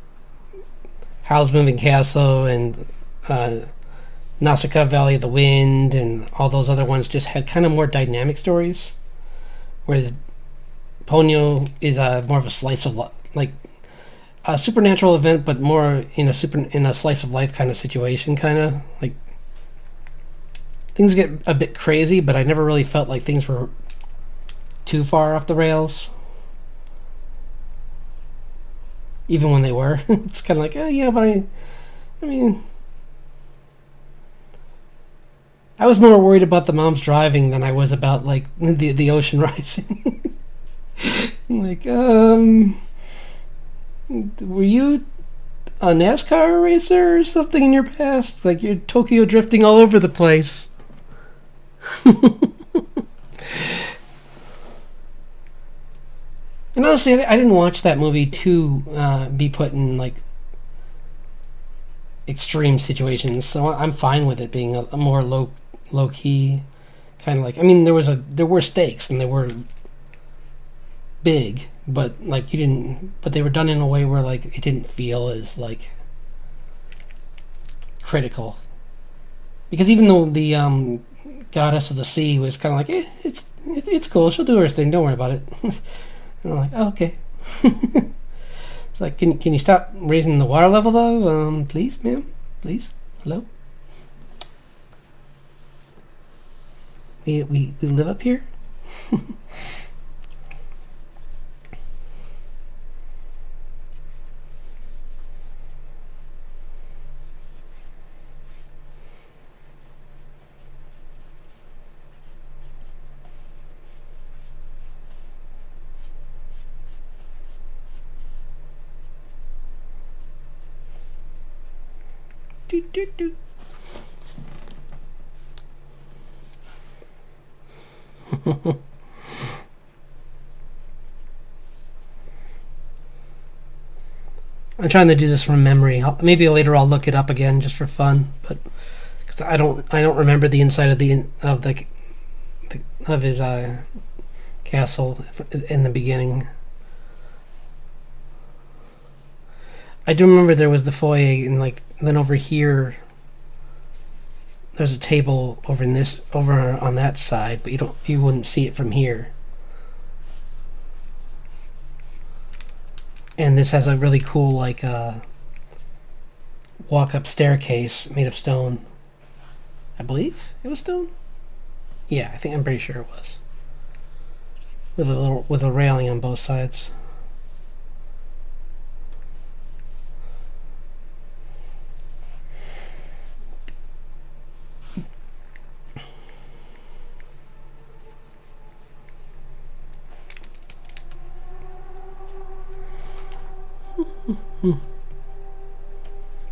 Howl's Moving Castle and Nausicaa Valley of the Wind and all those other ones just had kind of more dynamic stories, whereas Ponyo is more of a slice of like a supernatural event, but more in a slice of life kind of situation, kind of like things get a bit crazy, but I never really felt like things were too far off the rails. Even when they were, it's kind of like, oh yeah, but I mean, I was more worried about the mom's driving than I was about like the ocean rising. Like, were you a NASCAR racer or something in your past? Like you're Tokyo drifting all over the place. And honestly, I didn't watch that movie to be put in like extreme situations, so I'm fine with it being a more low key kind of like. I mean, there were stakes and they were big, but like you didn't. But they were done in a way where like it didn't feel as like critical. Because even though the goddess of the sea was kind of like, it's cool, she'll do her thing, don't worry about it. And I'm like, oh, okay. It's Like, can you stop raising the water level though? Please, ma'am. Please. Hello. We live up here. Doot, doot, doot. I'm trying to do this from memory. Maybe later I'll look it up again just for fun, but because I don't remember the inside of his castle in the beginning. I do remember there was the foyer, and like then over here, there's a table over on that side, but you wouldn't see it from here. And this has a really cool like walk up staircase made of stone. I believe it was stone. Yeah, I'm pretty sure it was. With a railing on both sides.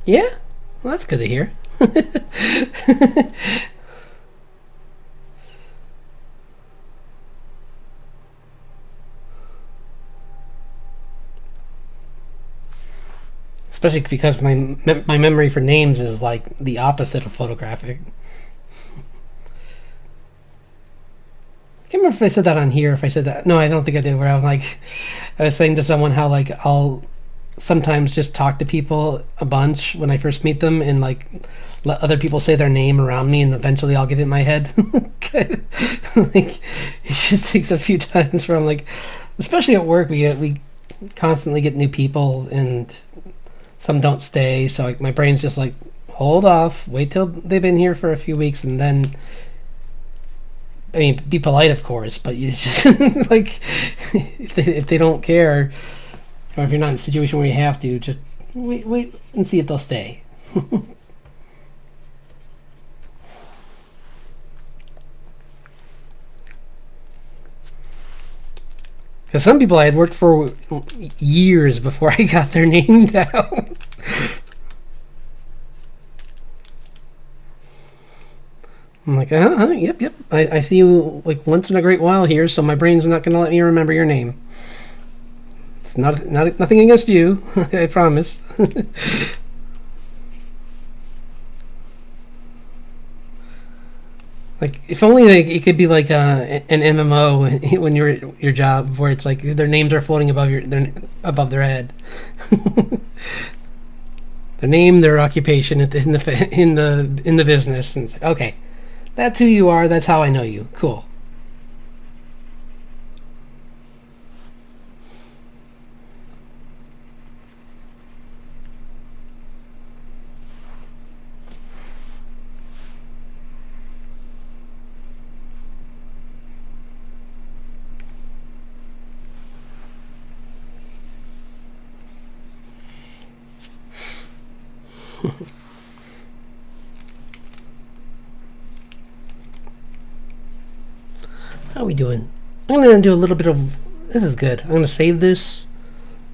Yeah, well, that's good to hear. Especially because my memory for names is like the opposite of photographic. I can't remember if I said that on here. If I said that, no, I don't think I did. Where I was saying to someone how like I'll sometimes just talk to people a bunch when I first meet them, and like let other people say their name around me, and eventually I'll get it in my head. Like it just takes a few times where I'm like, especially at work, we constantly get new people, and some don't stay. So like, my brain's just like, hold off, wait till they've been here for a few weeks, and then. I mean, be polite, of course, but you just like if they don't care, or if you're not in a situation where you have to, just wait and see if they'll stay. Because some people I had worked for years before I got their name down. I'm like, yep. I see you like once in a great while here, so my brain's not going to let me remember your name. It's nothing against you, I promise. Like, if only it could be like an MMO when you're at your job, where it's like their names are floating above their head. Their name, their occupation in the business, and it's like, okay. That's who you are. That's how I know you. Cool. How are we doing? I'm going to do a little bit of... This is good. I'm going to save this,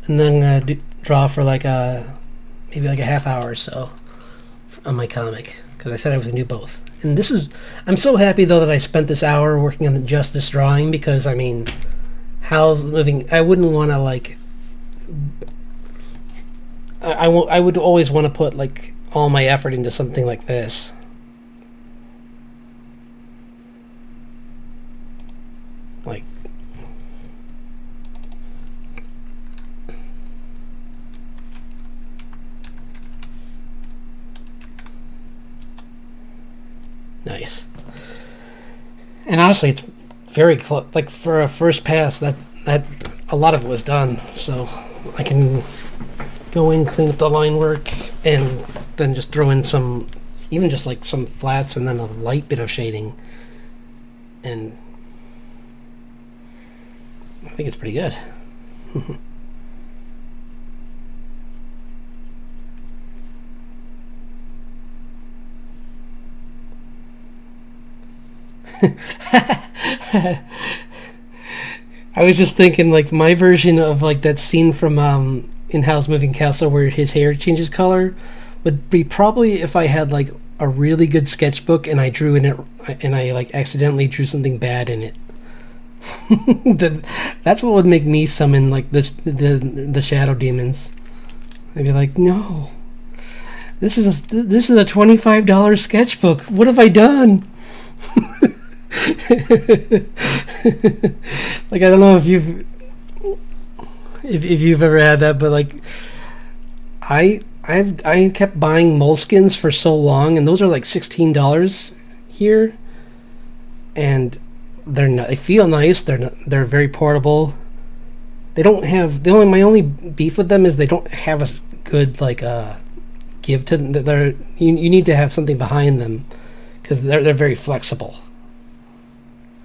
and then I'm going to draw for like maybe like a half hour or so on my comic, because I said I was going to do both. And this is... I'm so happy, though, that I spent this hour working on just this drawing, because, I mean, how's living... I wouldn't want to, like... I would always want to put, like, all my effort into something like this. Like, nice. And honestly, it's very close. Like, for a first pass, that a lot of it was done. So I can go in, clean up the line work, and then just throw in some, even just like some flats and then a light bit of shading. And I think it's pretty good. I was just thinking, like, my version of like that scene from in Howl's Moving Castle where his hair changes color would be probably if I had like a really good sketchbook and I drew in it and I like accidentally drew something bad in it. That's what would make me summon like the shadow demons. I'd be like, no, this is a $25 sketchbook. What have I done? Like, I don't know if you've ever had that, but like I kept buying moleskins for so long, and those are like $16 here, and they feel nice. They're very portable. They don't have my only beef with them is they don't have a good like give to them. You need to have something behind them because they're very flexible.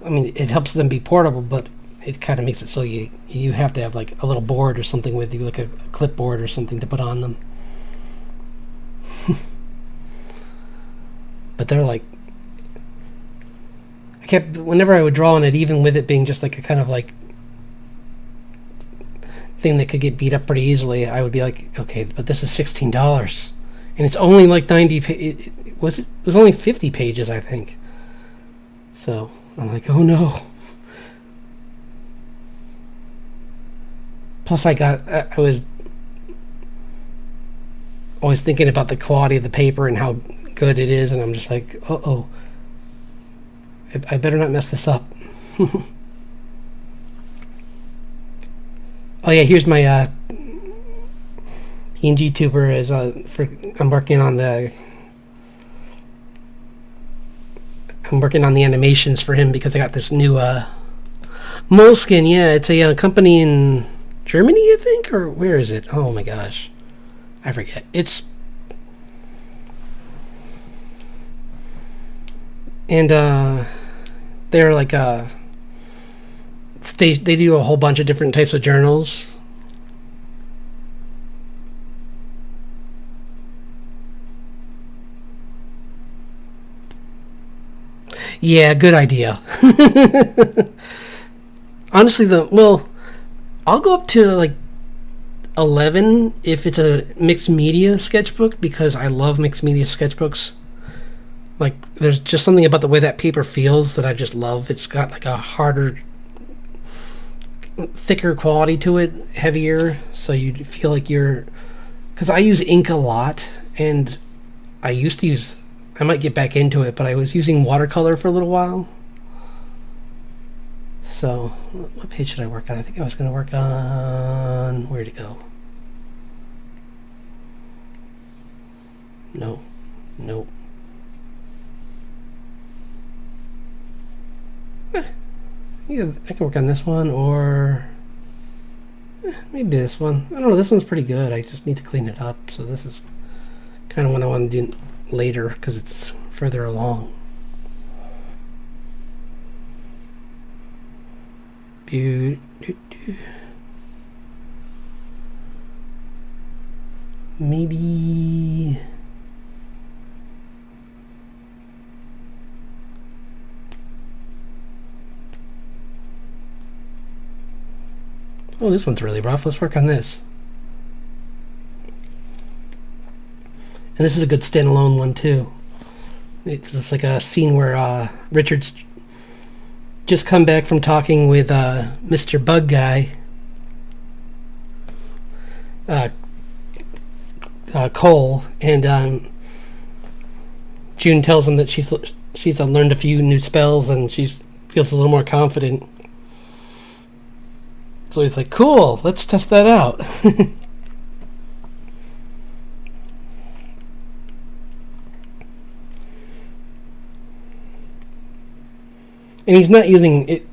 I mean, it helps them be portable, but it kind of makes it so you have to have like a little board or something with you, like a clipboard or something to put on them. But they're like, whenever I would draw on it, even with it being just like a kind of like thing that could get beat up pretty easily, I would be like, okay, but this is $16, and it's only like 90. It was only 50 pages, I think. So I'm like, oh no. Plus, I was always thinking about the quality of the paper and how good it is, and I'm just like, uh-oh, I better not mess this up. Oh yeah, here's my PNG tuber. I'm working on the animations for him because I got this new moleskin. Yeah, it's a company in Germany, I think, or where is it? Oh my gosh, I forget. They're like they do a whole bunch of different types of journals. Yeah, good idea. Honestly, I'll go up to like 11 if it's a mixed media sketchbook, because I love mixed media sketchbooks. Like, there's just something about the way that paper feels that I just love. It's got like a harder, thicker quality to it, heavier, so you feel like because I use ink a lot, and I might get back into it, but I was using watercolor for a little while. So, what page should I work on? I think I was going to work on... Where'd it go? No. Nope. Yeah, I can work on this one, or... maybe this one. I don't know, this one's pretty good. I just need to clean it up. So this is kind of what I want to do later, because it's further along. Maybe... oh, this one's really rough. Let's work on this. And this is a good standalone one too. It's just like a scene where Richard's just come back from talking with Mr. Bug Guy, Cole, and June tells him that she's learned a few new spells and she feels a little more confident. So he's like, cool, let's test that out. And he's not using it.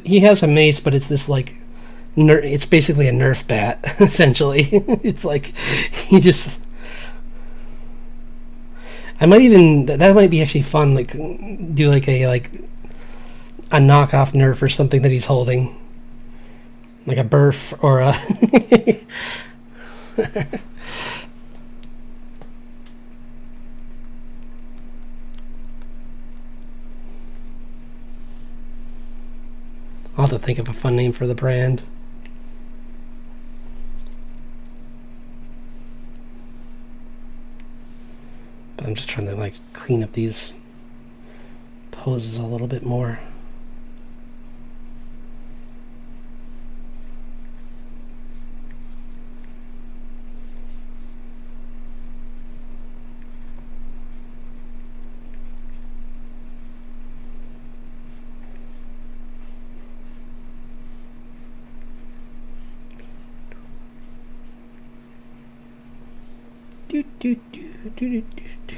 He has a mace, but it's this like It's basically a Nerf bat, essentially. It's like he just. I might even that might be actually fun. Like do like a knockoff Nerf or something that he's holding, like a Burf or a. I'll have to think of a fun name for the brand. But I'm just trying to like clean up these poses a little bit more. Do, do, do, do, do, do.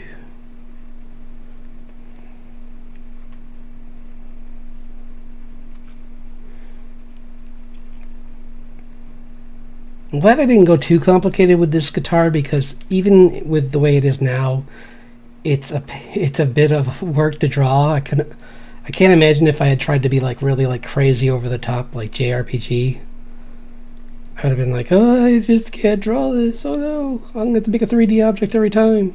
I'm glad I didn't go too complicated with this guitar, because even with the way it is now, it's a bit of work to draw. I can't imagine if I had tried to be like really like crazy over the top like JRPG. I would have been like, oh, I just can't draw this. Oh no, I'm going to have to make a 3D object every time.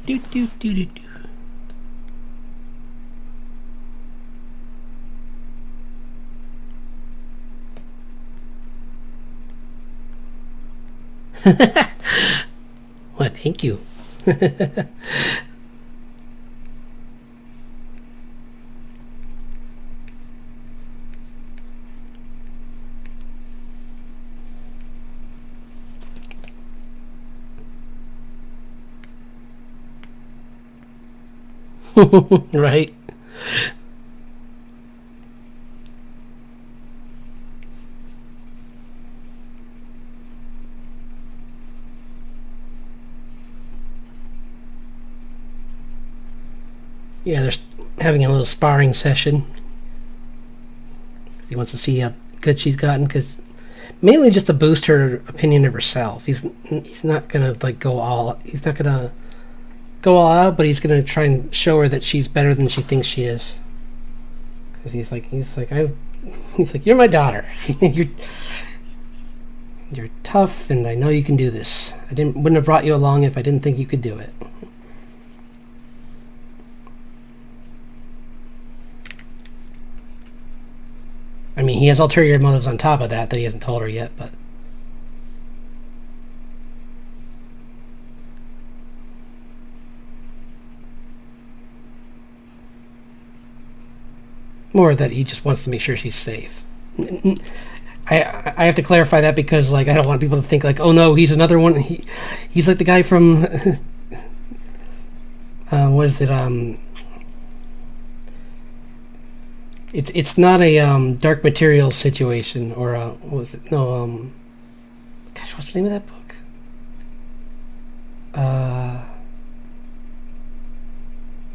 Do, do, do, do, do. Well, thank you. Right. Yeah, they're having a little sparring session. He wants to see how good she's gotten, because mainly just to boost her opinion of herself. He's not gonna like go all. He's not gonna go all out, but he's gonna try and show her that she's better than she thinks she is. Because he's like you're my daughter. You're tough, and I know you can do this. Wouldn't have brought you along if I didn't think you could do it. I mean, he has ulterior motives on top of that he hasn't told her yet, but. More that he just wants to make sure she's safe. I have to clarify that, because like I don't want people to think like, oh no, he's another one. He's like the guy from what is it? It's not a Dark Materials situation, or what was it? No, gosh, what's the name of that book?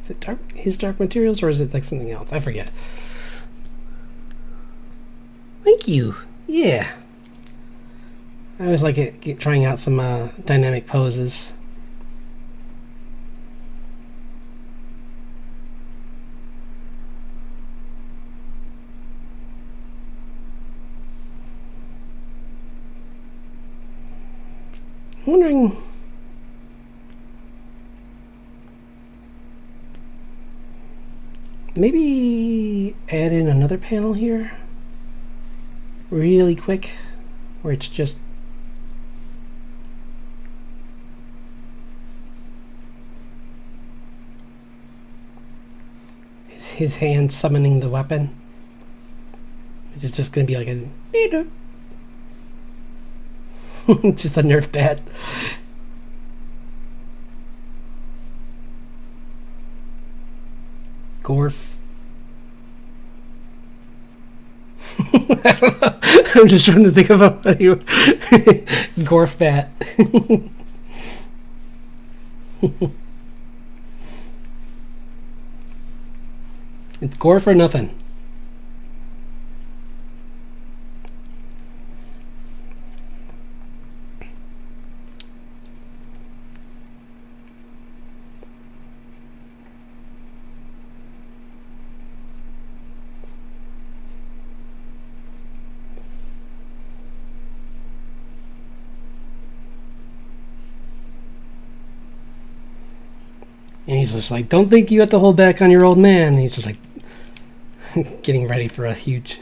Is it Dark Materials, or is it like something else? I forget. Thank you. Yeah. I always like trying out some dynamic poses. I'm wondering. Maybe add in another panel here. Really quick. where it's just his hand summoning the weapon. It's just going to be like a just a Nerf bat. Gorf. I don't know. I'm just trying to think of a Gorf bat. It's Gorf or nothing. And he's just like, don't think you have to hold back on your old man. And he's just like getting ready for a huge...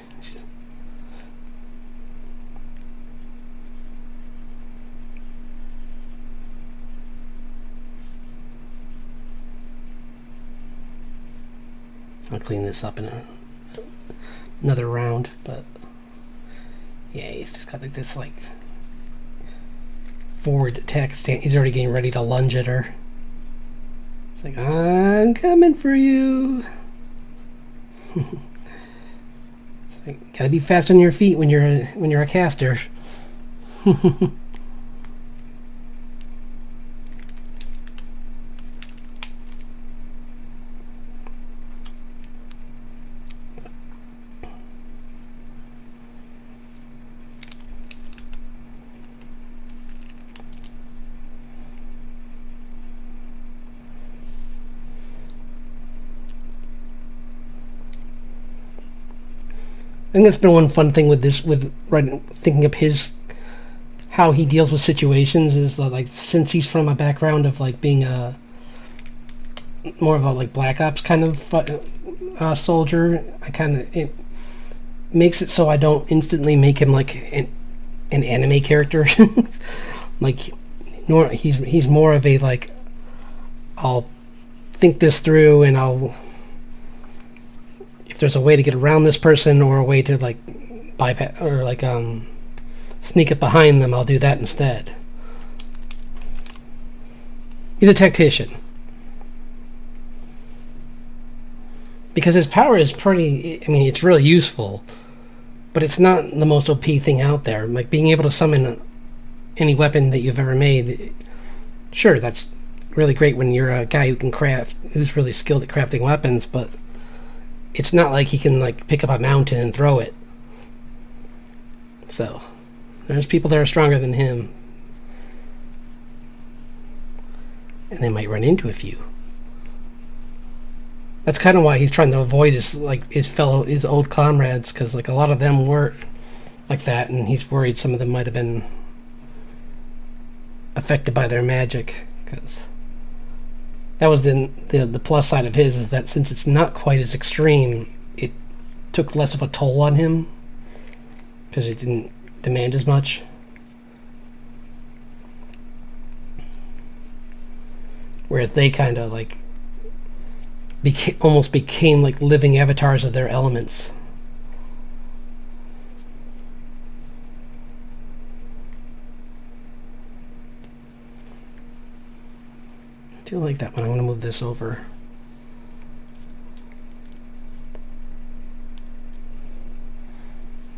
I'll clean this up in another round, but yeah, he's just got like this like forward attack stand. He's already getting ready to lunge at her. It's like, I'm coming for you. It's like, gotta be fast on your feet when you're a caster. I think that's been one fun thing with this, with writing, thinking of how he deals with situations, is that, like, since he's from a background of like being a more of a like Black Ops kind of soldier, it makes it so I don't instantly make him like an anime character. Like, he's more of a like, I'll think this through and if there's a way to get around this person or a way to like bypass or like sneak up behind them, I'll do that instead. He's a tactician. Because his power is pretty, I mean, it's really useful, but it's not the most OP thing out there. Like, being able to summon any weapon that you've ever made, sure, that's really great when you're a guy who's really skilled at crafting weapons, but it's not like he can like pick up a mountain and throw it. So there's people that are stronger than him, and they might run into a few. That's kind of why he's trying to avoid his old comrades, because like a lot of them were like that, and he's worried some of them might have been affected by their magic, because that was the plus side of his, is that since it's not quite as extreme, it took less of a toll on him because it didn't demand as much. Whereas they kind of like almost became like living avatars of their elements. I do like that one. I want to move this over.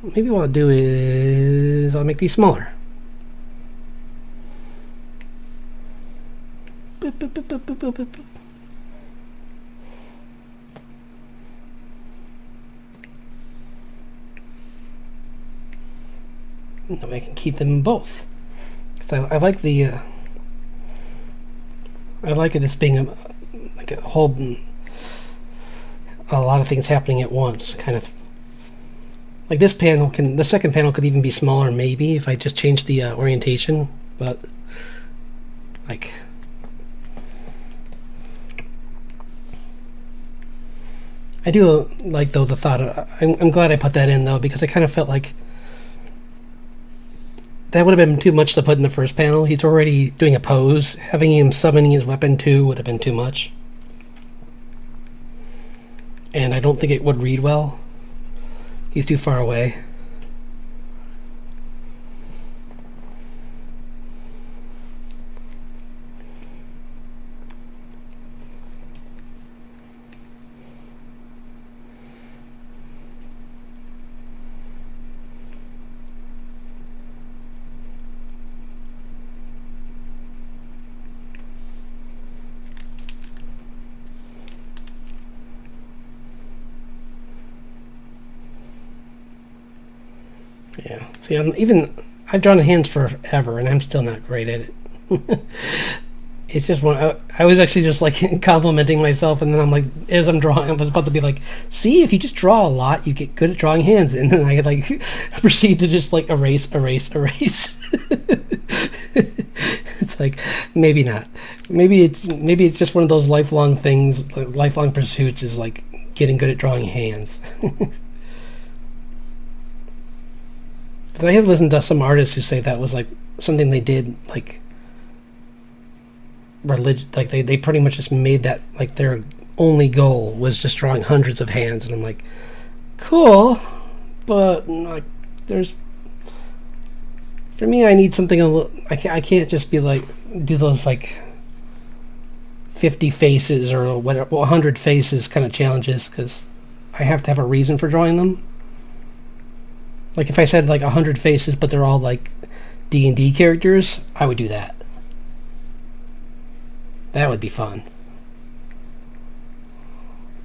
Maybe what I'll do is I'll make these smaller. Boop, boop, boop, boop, boop, boop, boop. No, I can keep them both. Because I like the... I like it as being like a whole, a lot of things happening at once, kind of. Like this panel the second panel could even be smaller maybe if I just changed the orientation, but like, I do like though the thought of, I'm glad I put that in though, because I kind of felt like that would have been too much to put in the first panel. He's already doing a pose. Having him summoning his weapon too would have been too much. And I don't think it would read well. He's too far away. Yeah. See, I've drawn hands forever, and I'm still not great at it. It's just I was actually just like complimenting myself, and then I'm like, as I'm drawing, I was about to be like, see, if you just draw a lot, you get good at drawing hands, and then I like proceed to just like erase. It's like, maybe not. Maybe it's just one of those lifelong things, lifelong pursuits is like getting good at drawing hands. I have listened to some artists who say that was like something they did like like they pretty much just made that like their only goal was just drawing hundreds of hands, and I'm like, cool, but like there's, for me, I need something a little, I can't just be like do those like 50 faces or whatever, 100 faces kind of challenges, because I have to have a reason for drawing them. Like if I said like 100 faces, but they're all like D&D characters, I would do that. That would be fun.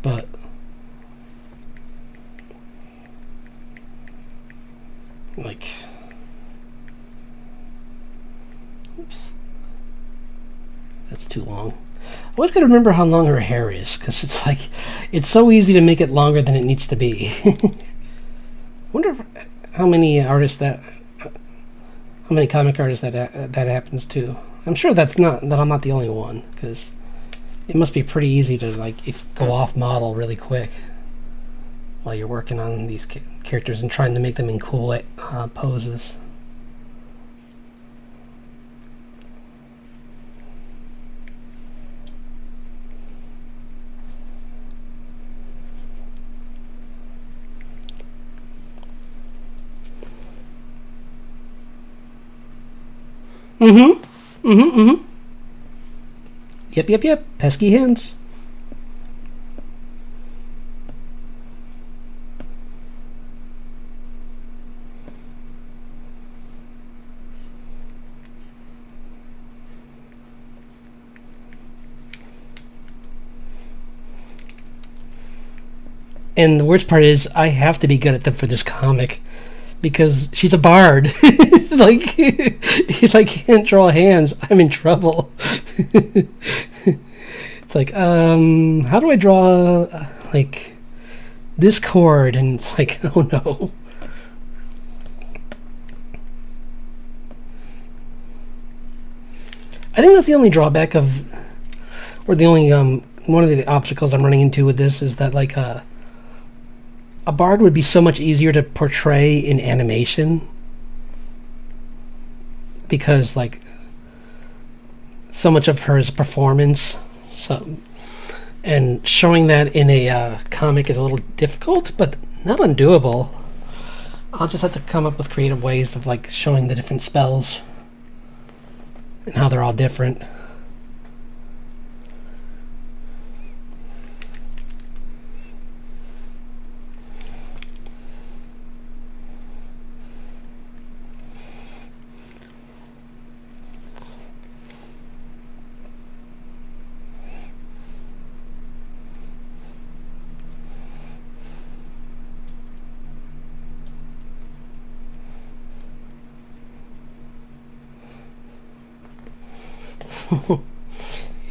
But like, oops, that's too long. I always gotta remember how long her hair is, because it's like, it's so easy to make it longer than it needs to be. Wonder if, how many comic artists that happens to. I'm sure that I'm not the only one, because it must be pretty easy to like go off model really quick while you're working on these characters and trying to make them in cool poses. Yep. Pesky hands. And the worst part is I have to be good at them for this comic, because she's a bard. Like, if I can't draw hands, I'm in trouble. It's like, how do I draw, like, this chord? And it's like, oh no. I think that's the only drawback of, or the only, one of the obstacles I'm running into with this is that, like, a bard would be so much easier to portray in animation, because like so much of her is performance, so, and showing that in a comic is a little difficult, but not undoable. I'll just have to come up with creative ways of like showing the different spells and how they're all different.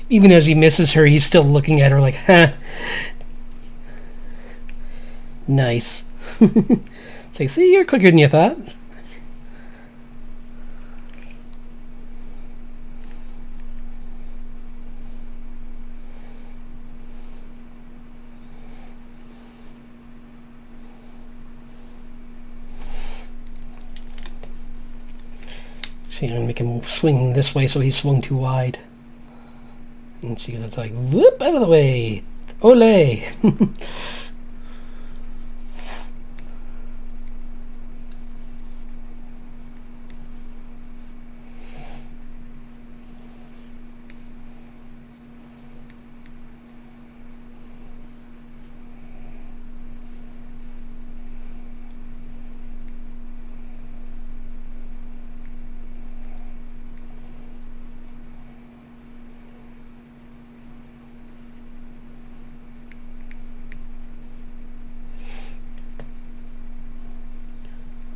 Even as he misses her, he's still looking at her like, huh. Nice. It's like, see, you're quicker than you thought. She's gonna make him swing this way so he swung too wide. And she was like, whoop, out of the way. Ole!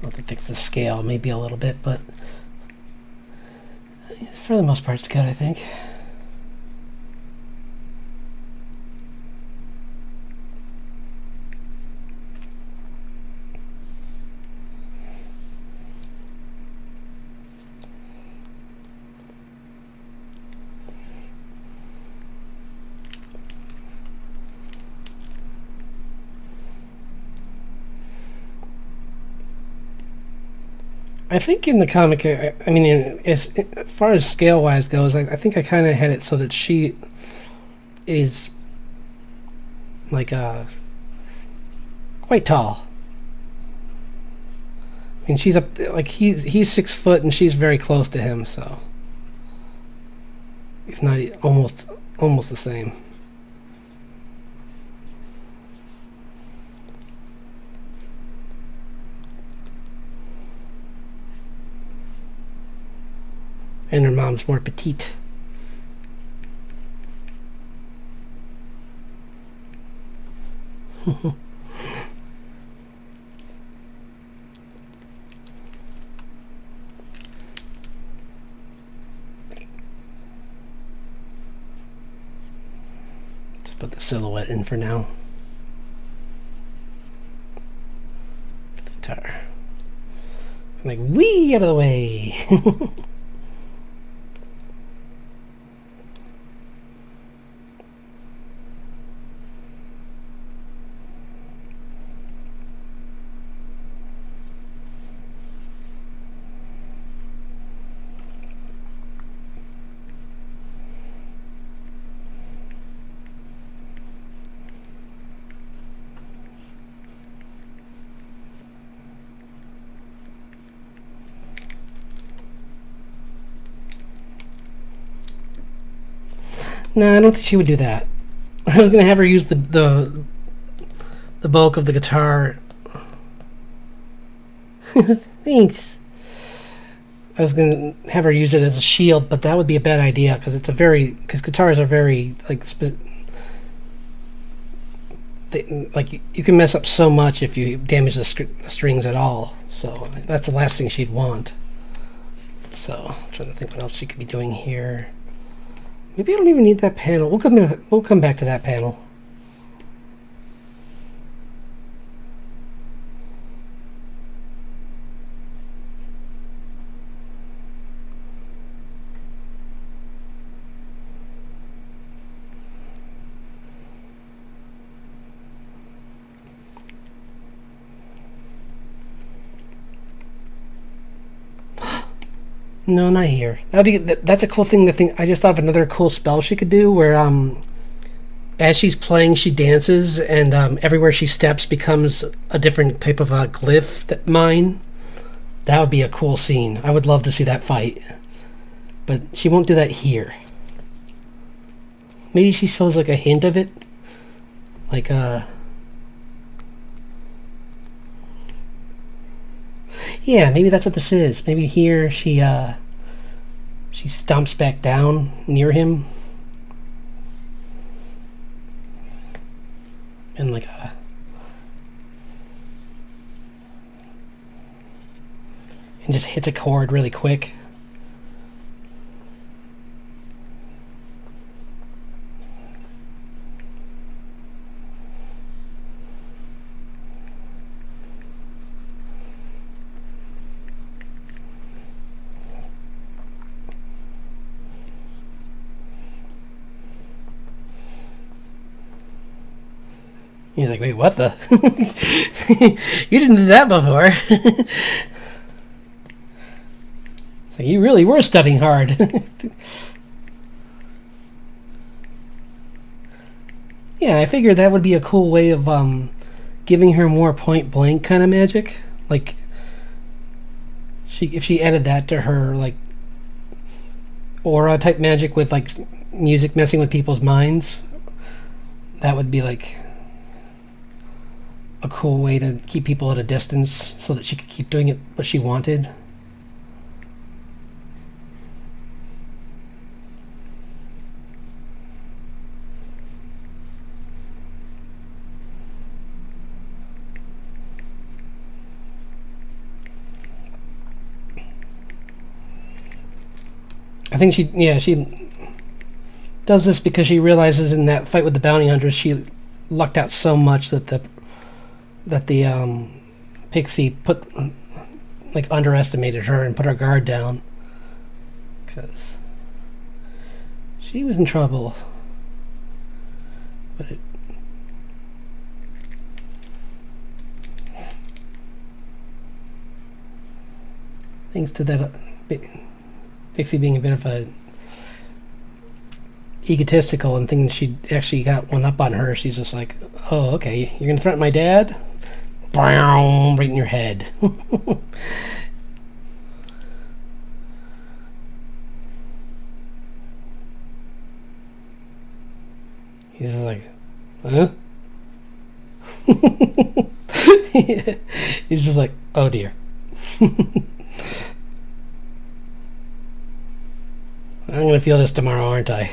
I'll have to fix the scale maybe a little bit, but for the most part it's good, I think. I think in the comic, I mean, as far as scale-wise goes, I think I kind of had it so that she is like quite tall. I mean, she's up like he's 6 foot and she's very close to him, so if not almost the same. And her mom's more petite. Let's put the silhouette in for now. The guitar. I'm like, wee, out of the way. No, I don't think she would do that. I was gonna have her use the bulk of the guitar. Thanks. I was gonna have her use it as a shield, but that would be a bad idea because because guitars are very like you can mess up so much if you damage the strings at all. So that's the last thing she'd want. So I'm trying to think what else she could be doing here. Maybe I don't even need that panel. We'll come back to that panel. No, not here. That's a cool thing to think. I just thought of another cool spell she could do where as she's playing she dances and everywhere she steps becomes a different type of a glyph mine. That would be a cool scene. I would love to see that fight. But she won't do that here. Maybe she shows like a hint of it. Like yeah, maybe that's what this is. Maybe here she stomps back down near him. And like and just hits a chord really quick. He's like, wait, what the? You didn't do that before. So you really were studying hard. Yeah, I figured that would be a cool way of giving her more point blank kind of magic. Like, if she added that to her like aura type magic with like music messing with people's minds, that would be like a cool way to keep people at a distance so that she could keep doing it what she wanted. I think she does this because she realizes in that fight with the bounty hunters she lucked out so much that the pixie underestimated her and put her guard down because she was in trouble. But thanks to that Pixie being a bit of a egotistical and thinking she actually got one up on her, she's just like, oh, okay, you're gonna threaten my dad? Right in your head. He's just like, huh? He's just like, oh dear. I'm gonna feel this tomorrow, aren't I?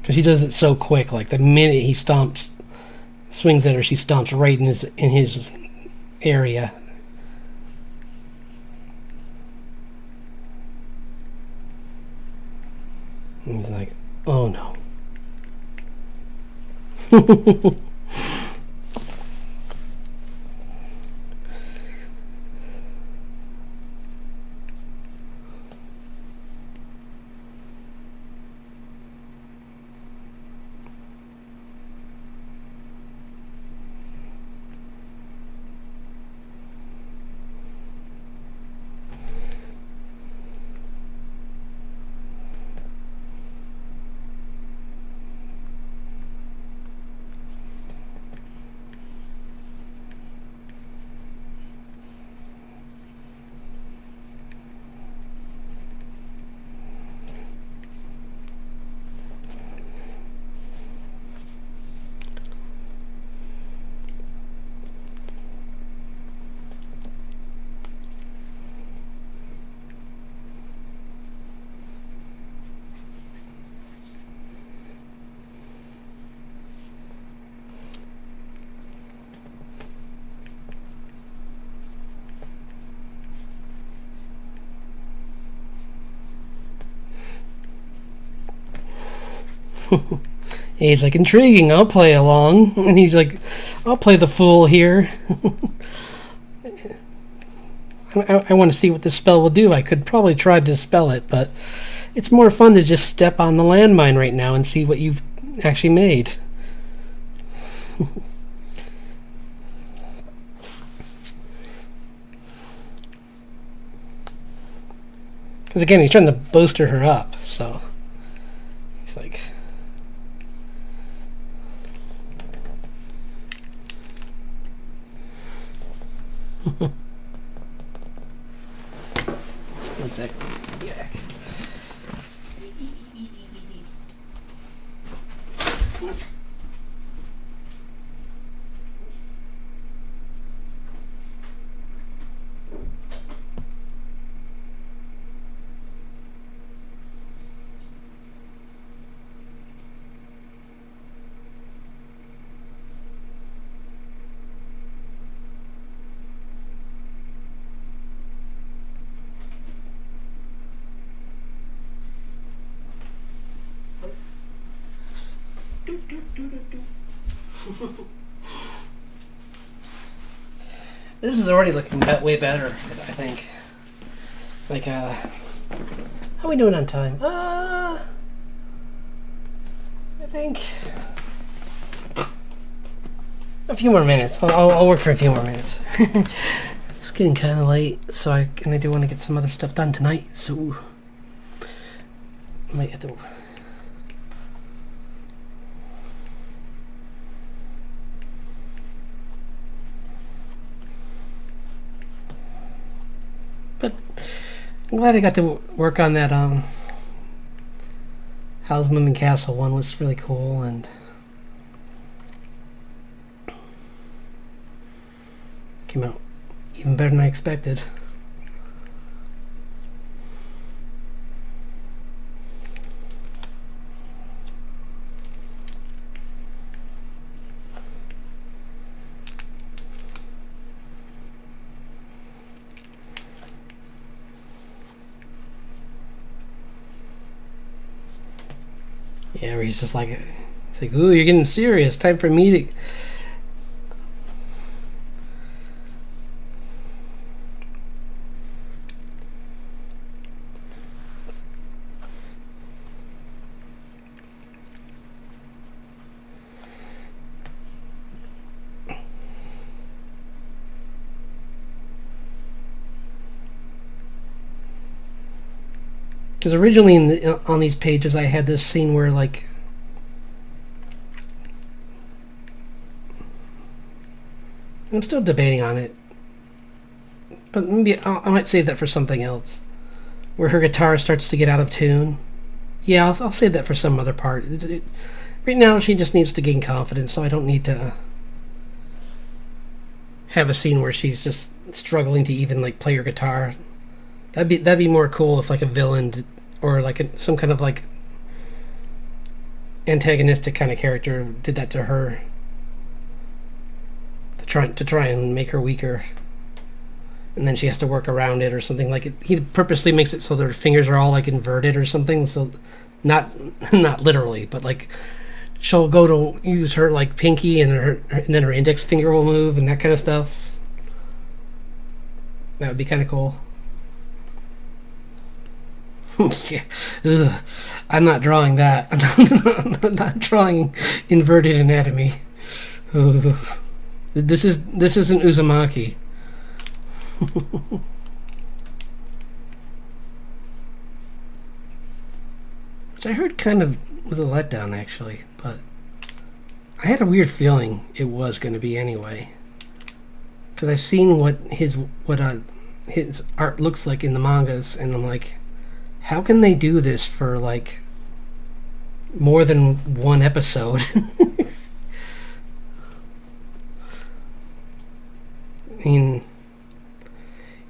Because she does it so quick. Like the minute he swings at her, she stomps right in his area. And he's like, oh no. He's like, intriguing, I'll play along. And he's like, I'll play the fool here. I want to see what this spell will do. I could probably try to dispel it, but it's more fun to just step on the landmine right now and see what you've actually made. Because again, he's trying to bolster her up, so he's like... One sec. Yeah. This is already looking way better, I think. Like, how are we doing on time? I think a few more minutes. I'll work for a few more minutes. It's getting kind of late, so I do want to get some other stuff done tonight. So I might have to. But I'm glad I got to work on that. Howl's Moving Castle one was really cool, and came out even better than I expected. Yeah, where he's just like, it's like, ooh, you're getting serious. Time for me to. Because originally on these pages I had this scene where, like, I'm still debating on it, but maybe I might save that for something else, where her guitar starts to get out of tune. Yeah, I'll save that for some other part. Right now she just needs to gain confidence, so I don't need to have a scene where she's just struggling to even, like, play her guitar. That'd be more cool if, like, a villain or, like, some kind of, like, antagonistic kind of character did that to her to try and make her weaker, and then she has to work around it or something. Like, he purposely makes it so their fingers are all, like, inverted or something. So not literally, but, like, she'll go to use her, like, pinky, and then her index finger will move and that kind of stuff. That would be kind of cool. Yeah. Ugh. I'm not drawing that. I'm not drawing inverted anatomy. Ugh. This isn't Uzumaki. Which I heard kind of was a letdown, actually, but I had a weird feeling it was going to be anyway. Because I've seen what his art looks like in the mangas, and I'm like, how can they do this for, like, more than one episode? I mean,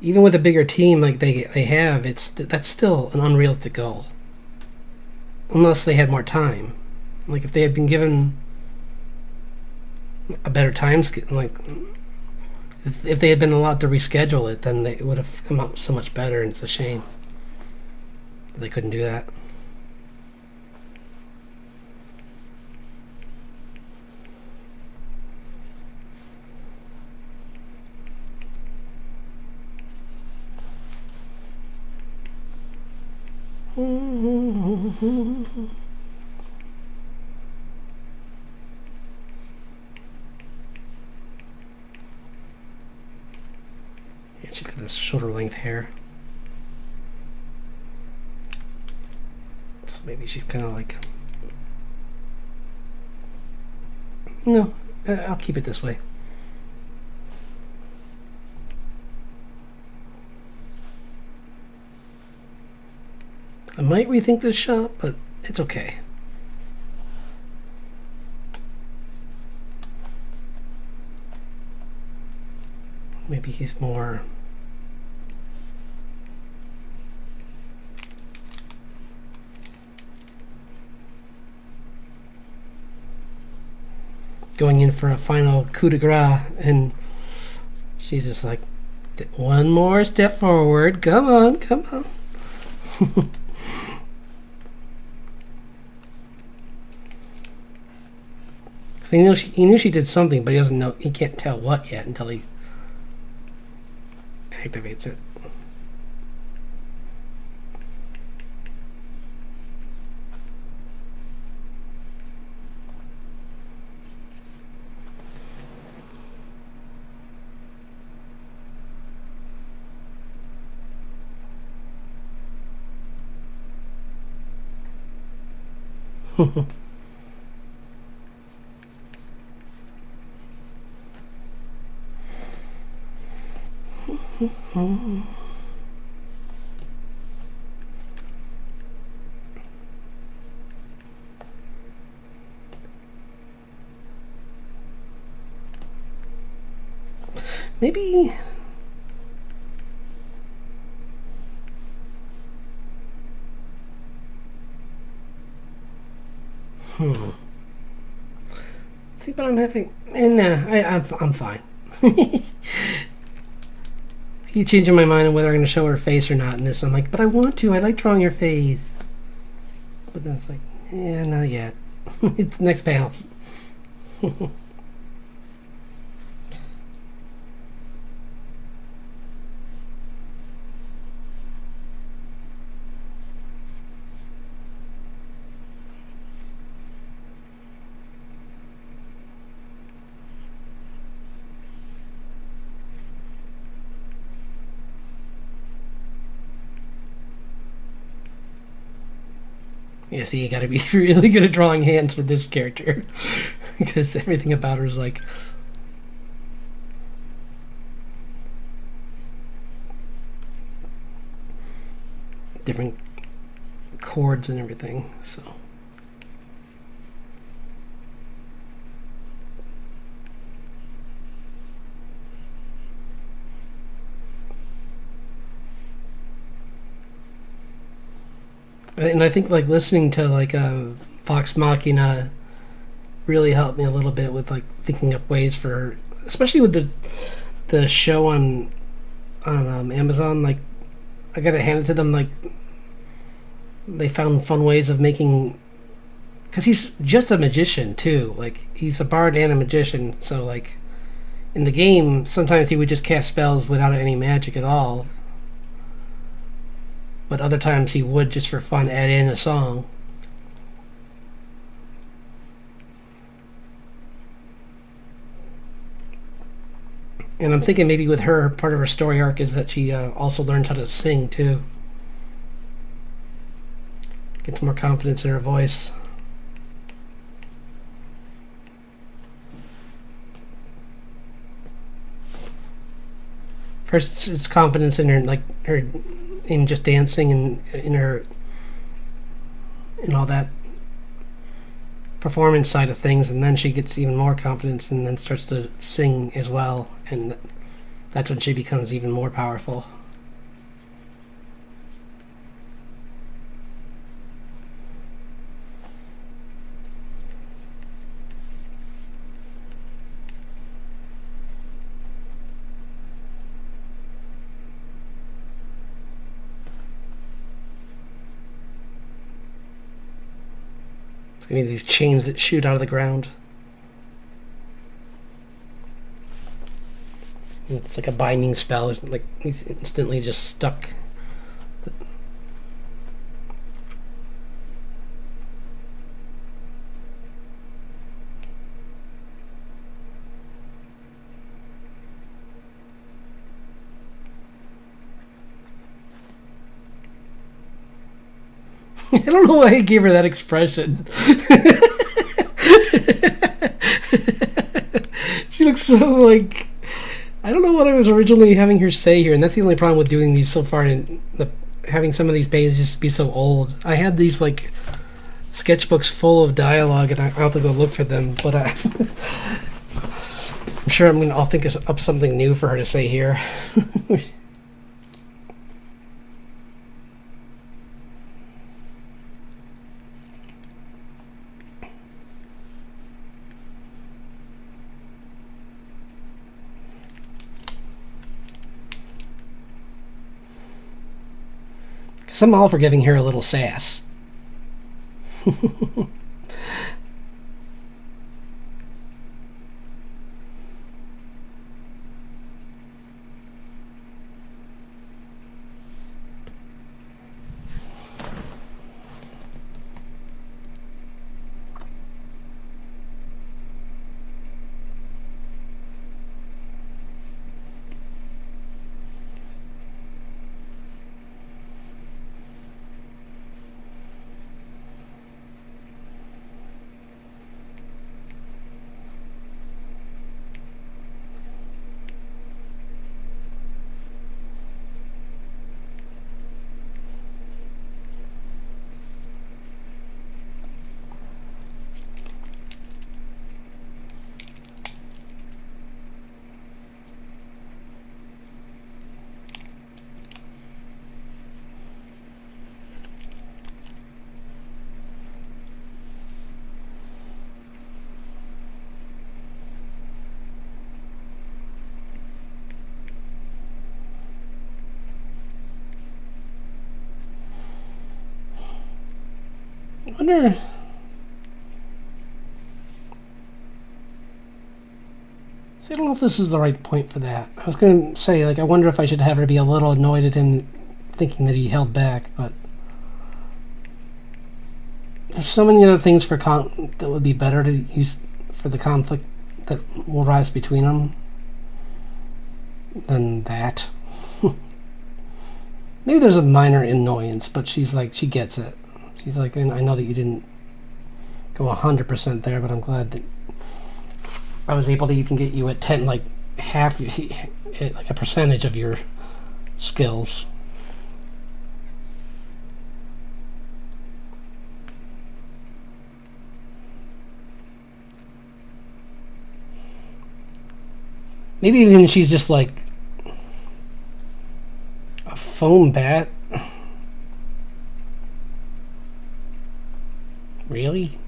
even with a bigger team like they have, that's still an unrealistic goal. Unless they had more time. Like, if they had been given a better time, like, if they had been allowed to reschedule it, then it would have come out so much better, and it's a shame they couldn't do that. Yeah, she's got this shoulder length hair. So maybe she's kind of like... No, I'll keep it this way. I might rethink this shot, but it's okay. Maybe he's more... going in for a final coup de grace, and she's just like, one more step forward. Come on, come on. So he knew she did something, but he doesn't know. He can't tell what yet until he activates it. Maybe. See, but I'm having. Nah, I'm fine. Keep changing my mind on whether I'm going to show her face or not in this. I'm like, but I want to. I like drawing your face. But then it's like, yeah, not yet. It's next panel. Yeah, see, you gotta be really good at drawing hands with this character. Because everything about her is like. Different chords and everything, so. And I think like listening to like Vox Machina really helped me a little bit with like thinking up ways for, especially with the show on Amazon. Like I gotta hand it to them. Like they found fun ways of making, because he's just a magician too. Like he's a bard and a magician. So like in the game, sometimes he would just cast spells without any magic at all. But other times he would just for fun add in a song. And I'm thinking maybe with her, part of her story arc is that she also learns how to sing too. Gets more confidence in her voice. First, it's confidence in her, like her, in just dancing and in her, in all that performance side of things, and then she gets even more confidence and then starts to sing as well, and that's when she becomes even more powerful. It's gonna be these chains that shoot out of the ground. It's like a binding spell. Like he's instantly just stuck. I don't know why he gave her that expression. She looks so like, I don't know what I was originally having her say here, and that's the only problem with doing these so far, and having some of these pages just be so old. I had these like sketchbooks full of dialogue, and I'll have to go look for them. But I'm sure I'll think up something new for her to say here. I'm all for giving her a little sass. wonder. See, I don't know if this is the right point for that. I was going to say, like, I wonder if I should have her be a little annoyed at him thinking that he held back, but there's so many other things for that would be better to use for the conflict that will rise between them than that. Maybe there's a minor annoyance, but she's like, she gets it. She's like, I know that you didn't go 100% there, but I'm glad that I was able to even get you at 10, like half, like a percentage of your skills. Maybe even she's just like a foam bat. Really?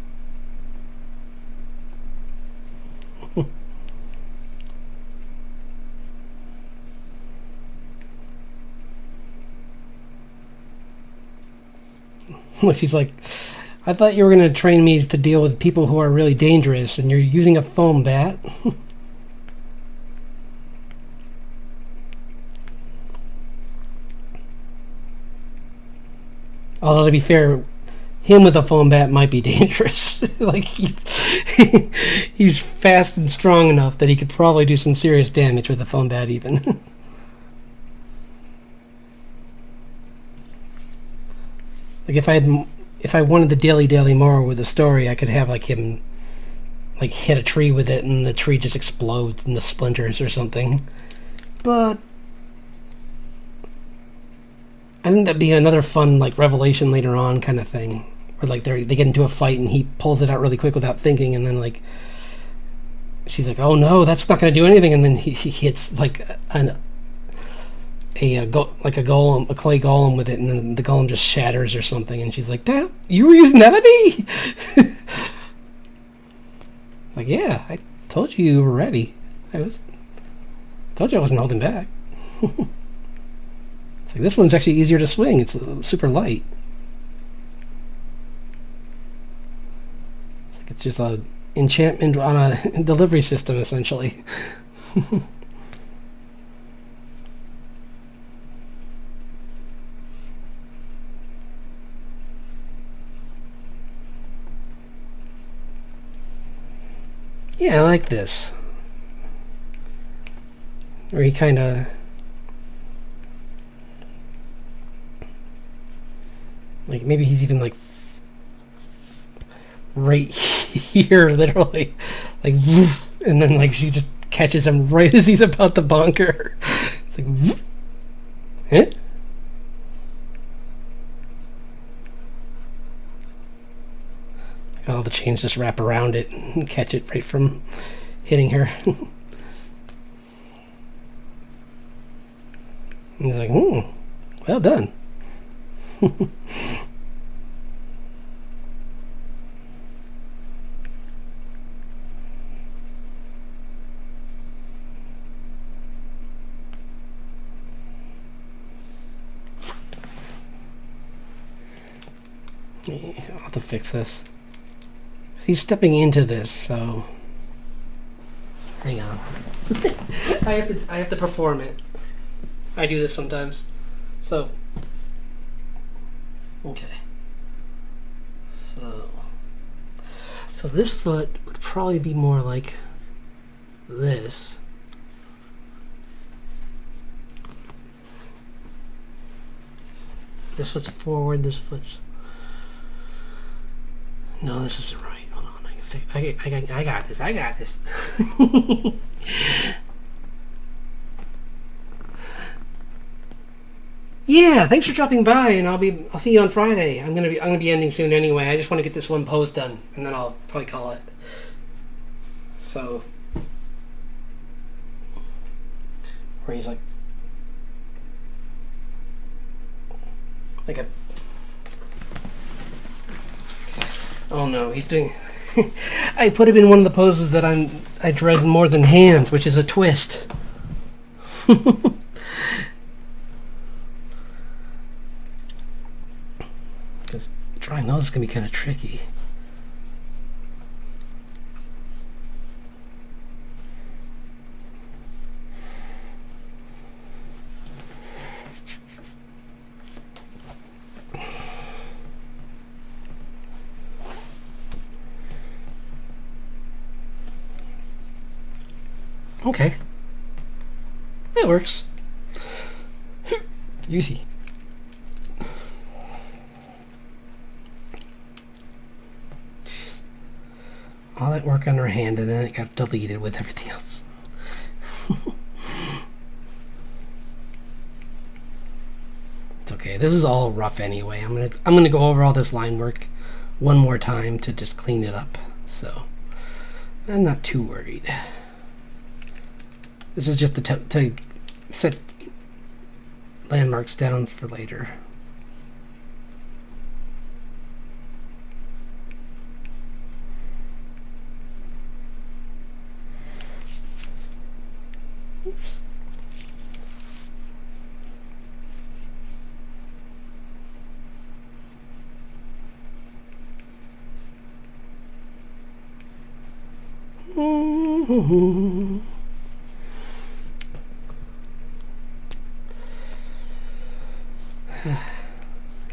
She's like, I thought you were going to train me to deal with people who are really dangerous, and you're using a foam bat. Although, to be fair, him with a foam bat might be dangerous. Like, he's fast and strong enough that he could probably do some serious damage with a foam bat even. Like, if I wanted the daily more with the story, I could have like him like hit a tree with it and the tree just explodes into splinters or something. But I think that'd be another fun like revelation later on kind of thing, where like they get into a fight and he pulls it out really quick without thinking, and then like she's like, "Oh no, that's not going to do anything," and then he hits like a golem, a clay golem with it, and then the golem just shatters or something, and she's like, "That you were using that on me?" Like, yeah, I told you were ready. Told you I wasn't holding back. It's like, this one's actually easier to swing. It's super light. It's like it's just a enchantment on a delivery system, essentially. Yeah, I like this. Where he kind of like, maybe he's even like right here, literally, like, and then like she just catches him right as he's about to bonker. It's like, huh? Like all the chains just wrap around it and catch it right from hitting her. And he's like, well done. I'll have to fix this. He's stepping into this, so hang on. I have to perform it. I do this sometimes. So okay. So this foot would probably be more like this. This foot's forward, this foot's... No, this isn't right. Hold on, I got this. I got this. Yeah, thanks for dropping by, and I'll see you on Friday. I'm gonna be ending soon anyway. I just want to get this one pose done, and then I'll probably call it. So, where he's like a... Oh no, he's doing... I put him in one of the poses that I dread more than hands, which is a twist. Just Drawing those is going to be kind of tricky. Okay. It works. Easy. All that work on her hand, and then it got deleted with everything else. It's okay. This is all rough anyway. I'm gonna go over all this line work one more time to just clean it up. So I'm not too worried. This is just to set landmarks down for later. Oops.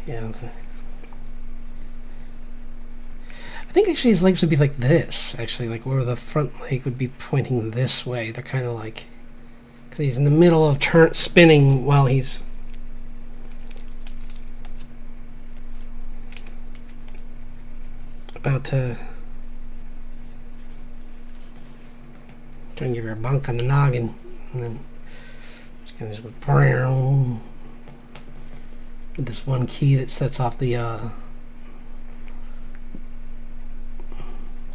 Yeah. I think actually his legs would be like this, actually, like where the front leg would be pointing this way. They're kind of like, because he's in the middle of spinning while he's about to try and give her a bunk on the noggin, and then just kind of just go with this one key that sets off the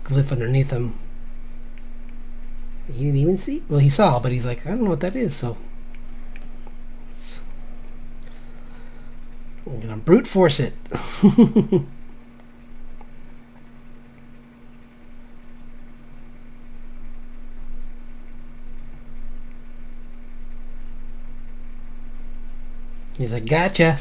glyph underneath him. He didn't even see? Well, he saw, but he's like, I don't know what that is, so I'm gonna brute force it. He's like, gotcha.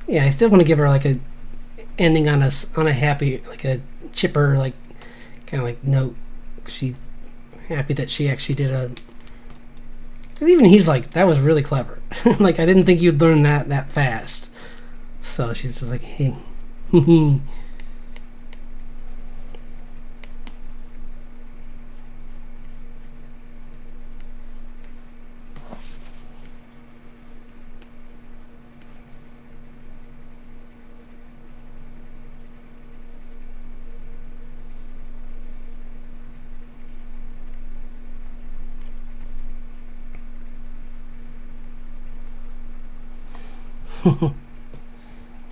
Yeah, I still want to give her like a ending on a happy, like a chipper, like kind of like note. She happy that she actually did a. Cause even he's like, that was really clever. Like I didn't think you'd learn that fast. So she's just like, hey.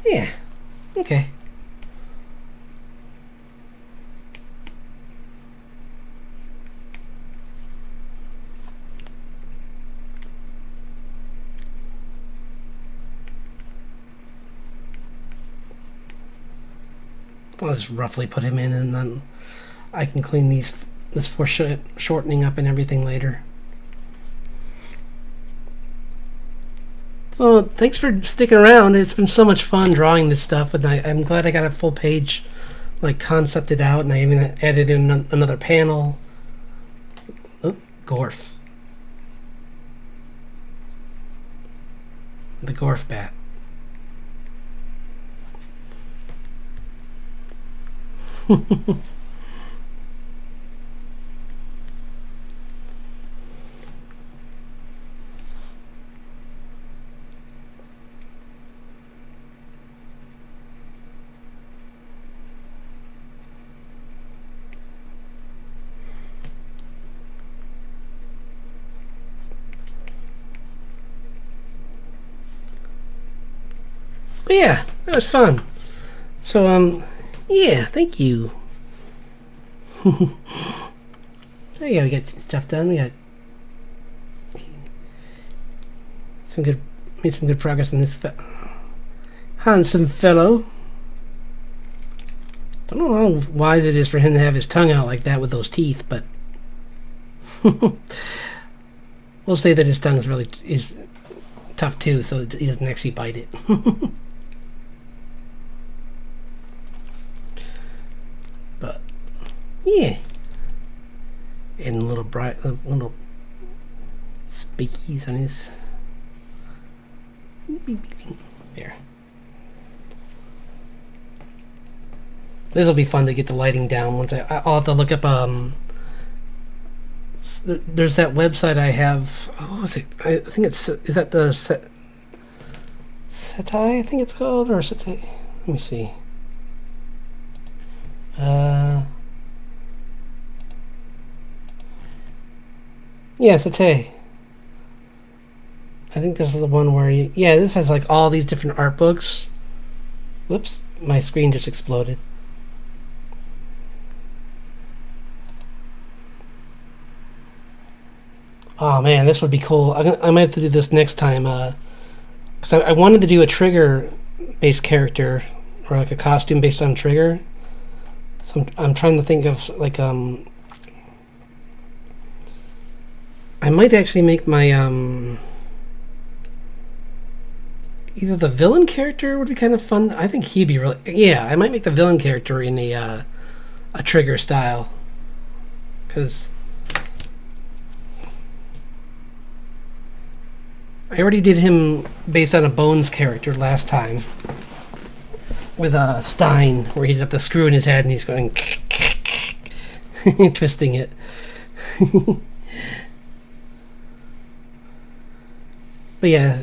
Yeah. Okay. I'll just roughly put him in, and then I can clean this foreshortening up and everything later. So thanks for sticking around. It's been so much fun drawing this stuff, and I'm glad I got a full page, like concepted out, and I even added in another panel. Oh, Gorf. The Gorf bat. But yeah, that was fun. So Yeah, thank you. There you go, we got some stuff done. We got made some good progress on this handsome fellow. Don't know how wise it is for him to have his tongue out like that with those teeth, but we'll say that his tongue is tough too, so he doesn't actually bite it. But yeah, and little spikies on his there. This will be fun to get the lighting down. Once I'll have to look up. There's that website I have. What was it? I think is that the Setai? I think it's called, or Setai. Let me see. Yeah, Setai. I think this is the one where this has like all these different art books. Whoops, my screen just exploded. Oh man, this would be cool. I might have to do this next time, because I wanted to do a trigger-based character, or like a costume based on trigger. So I'm trying to think of like I might actually make my either the villain character would be kind of fun. I think he'd be really I might make the villain character in a trigger style, because I already did him based on a Bones character last time with Stein, where he's got the screw in his head and he's going twisting it. But yeah.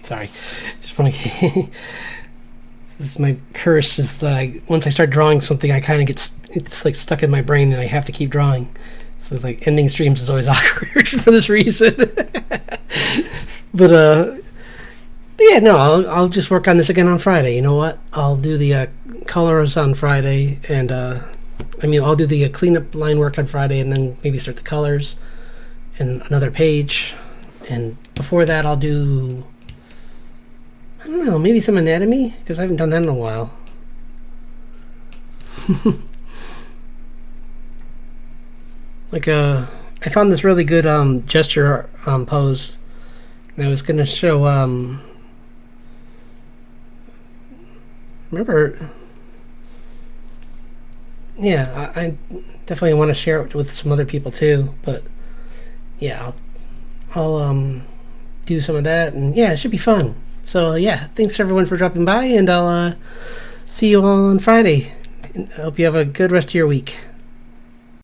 Sorry, just want to. This is my curse. Is that once I start drawing something, I kind of it's like stuck in my brain, and I have to keep drawing. So like ending streams is always awkward for this reason. But yeah, no, I'll just work on this again on Friday. You know what? I'll do the colors on Friday, and I'll do the cleanup line work on Friday, and then maybe start the colors and another page. And before that, I'll do. I don't know, maybe some anatomy, because I haven't done that in a while. Like I found this really good gesture pose, and I was gonna show remember. Yeah, I definitely want to share it with some other people too. But yeah, I'll do some of that, and yeah, it should be fun. So yeah, thanks everyone for dropping by, and I'll see you all on Friday. I hope you have a good rest of your week.